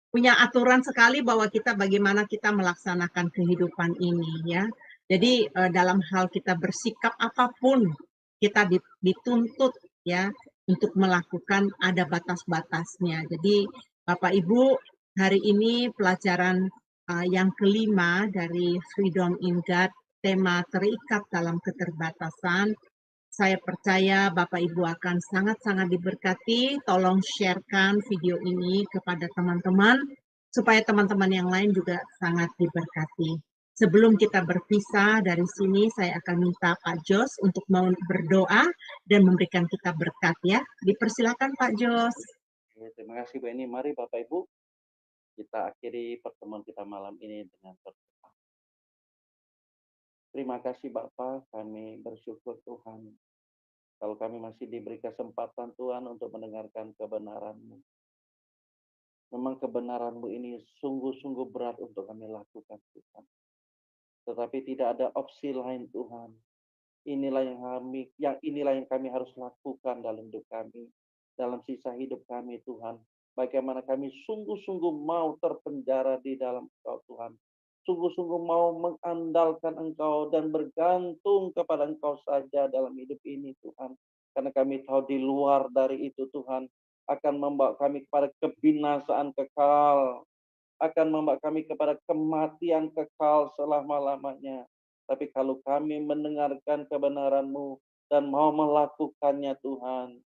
Punya aturan sekali bahwa kita bagaimana kita melaksanakan kehidupan ini ya. Jadi dalam hal kita bersikap apapun kita dituntut ya untuk melakukan ada batas-batasnya. Jadi Bapak Ibu, hari ini pelajaran yang kelima dari Freedom in God, tema terikat dalam keterbatasan. Saya percaya Bapak Ibu akan sangat-sangat diberkati. Tolong sharekan video ini kepada teman-teman, supaya teman-teman yang lain juga sangat diberkati. Sebelum kita berpisah dari sini, saya akan minta Pak Jos untuk mau berdoa dan memberikan kita berkat ya. Dipersilakan Pak Jos. Terima kasih Bu Eni. Mari Bapak Ibu, kita akhiri pertemuan kita malam ini dengan berdoa. Terima kasih Bapak, kami bersyukur Tuhan. Kalau kami masih diberi kesempatan Tuhan untuk mendengarkan kebenaran-Mu. Memang kebenaran-Mu ini sungguh-sungguh berat untuk kami lakukan Tuhan. Tetapi tidak ada opsi lain Tuhan. Inilah yang kami harus lakukan dalam hidup kami, dalam sisa hidup kami Tuhan. Bagaimana kami sungguh-sungguh mau terpenjara di dalam Engkau Tuhan. Sungguh-sungguh mau mengandalkan Engkau dan bergantung kepada Engkau saja dalam hidup ini Tuhan. Karena kami tahu di luar dari itu Tuhan akan membawa kami kepada kebinasaan kekal. Akan membawa kami kepada kematian kekal selama-lamanya. Tapi kalau kami mendengarkan kebenaran-Mu dan mau melakukannya Tuhan,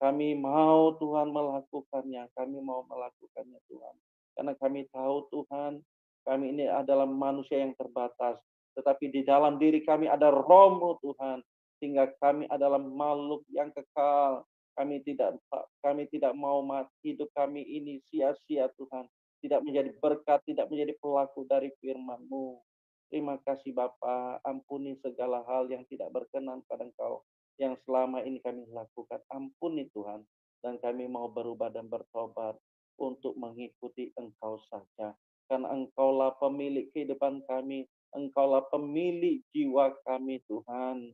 kami mau Tuhan melakukannya, kami mau melakukannya Tuhan. Karena kami tahu Tuhan, kami ini adalah manusia yang terbatas. Tetapi di dalam diri kami ada Roh-Mu Tuhan, sehingga kami adalah makhluk yang kekal. Kami tidak mau hidup kami ini sia-sia Tuhan. Tidak menjadi berkat, tidak menjadi pelaku dari firman-Mu. Terima kasih Bapa, ampuni segala hal yang tidak berkenan pada Engkau yang selama ini kami lakukan. Ampuni Tuhan, dan kami mau berubah dan bertobat untuk mengikuti Engkau saja. Karena Engkaulah pemilik kehidupan kami, Engkaulah pemilik jiwa kami Tuhan.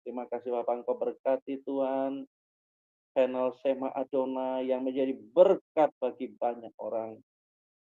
Terima kasih Bapak, Engkau berkati Tuhan channel Sema Adonai yang menjadi berkat bagi banyak orang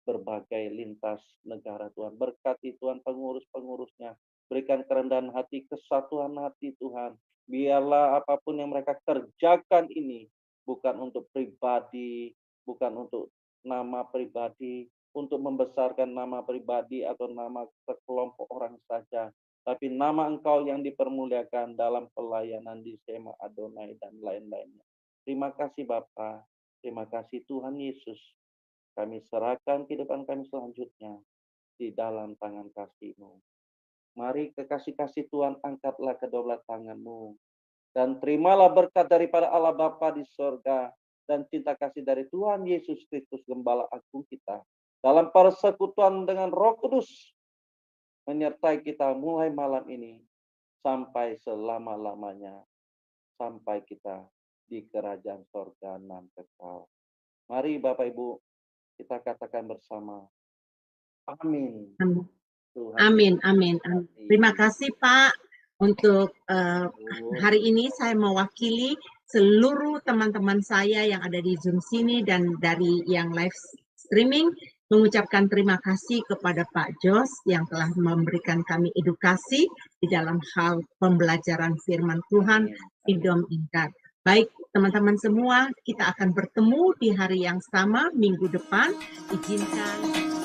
berbagai lintas negara Tuhan. Berkati Tuhan pengurus-pengurusnya. Berikan kerendahan hati, kesatuan hati Tuhan. Biarlah apapun yang mereka kerjakan ini bukan untuk pribadi, bukan untuk nama pribadi, untuk membesarkan nama pribadi atau nama sekelompok orang saja, tapi nama Engkau yang dipermuliakan dalam pelayanan di Sema Adonai dan lain-lainnya. Terima kasih Bapa, terima kasih Tuhan Yesus. Kami serahkan kehidupan kami selanjutnya di dalam tangan kasih-Mu. Mari kekasih-kasih Tuhan, angkatlah kedua belah tangan-Mu. Dan terimalah berkat daripada Allah Bapa di surga dan cinta kasih dari Tuhan Yesus Kristus, Gembala Agung kita, dalam persekutuan dengan Roh Kudus, menyertai kita mulai malam ini sampai selama-lamanya, sampai kita di kerajaan surga nan kekal. Mari Bapak Ibu, kita katakan bersama, amin. Tuhan amin, amin, amin. Terima kasih Pak untuk hari ini. Saya mewakili seluruh teman-teman saya yang ada di Zoom sini dan dari yang live streaming, mengucapkan terima kasih kepada Pak Jos yang telah memberikan kami edukasi di dalam hal pembelajaran firman Tuhan Freedom in God. Baik teman-teman semua, kita akan bertemu di hari yang sama minggu depan. Izinkan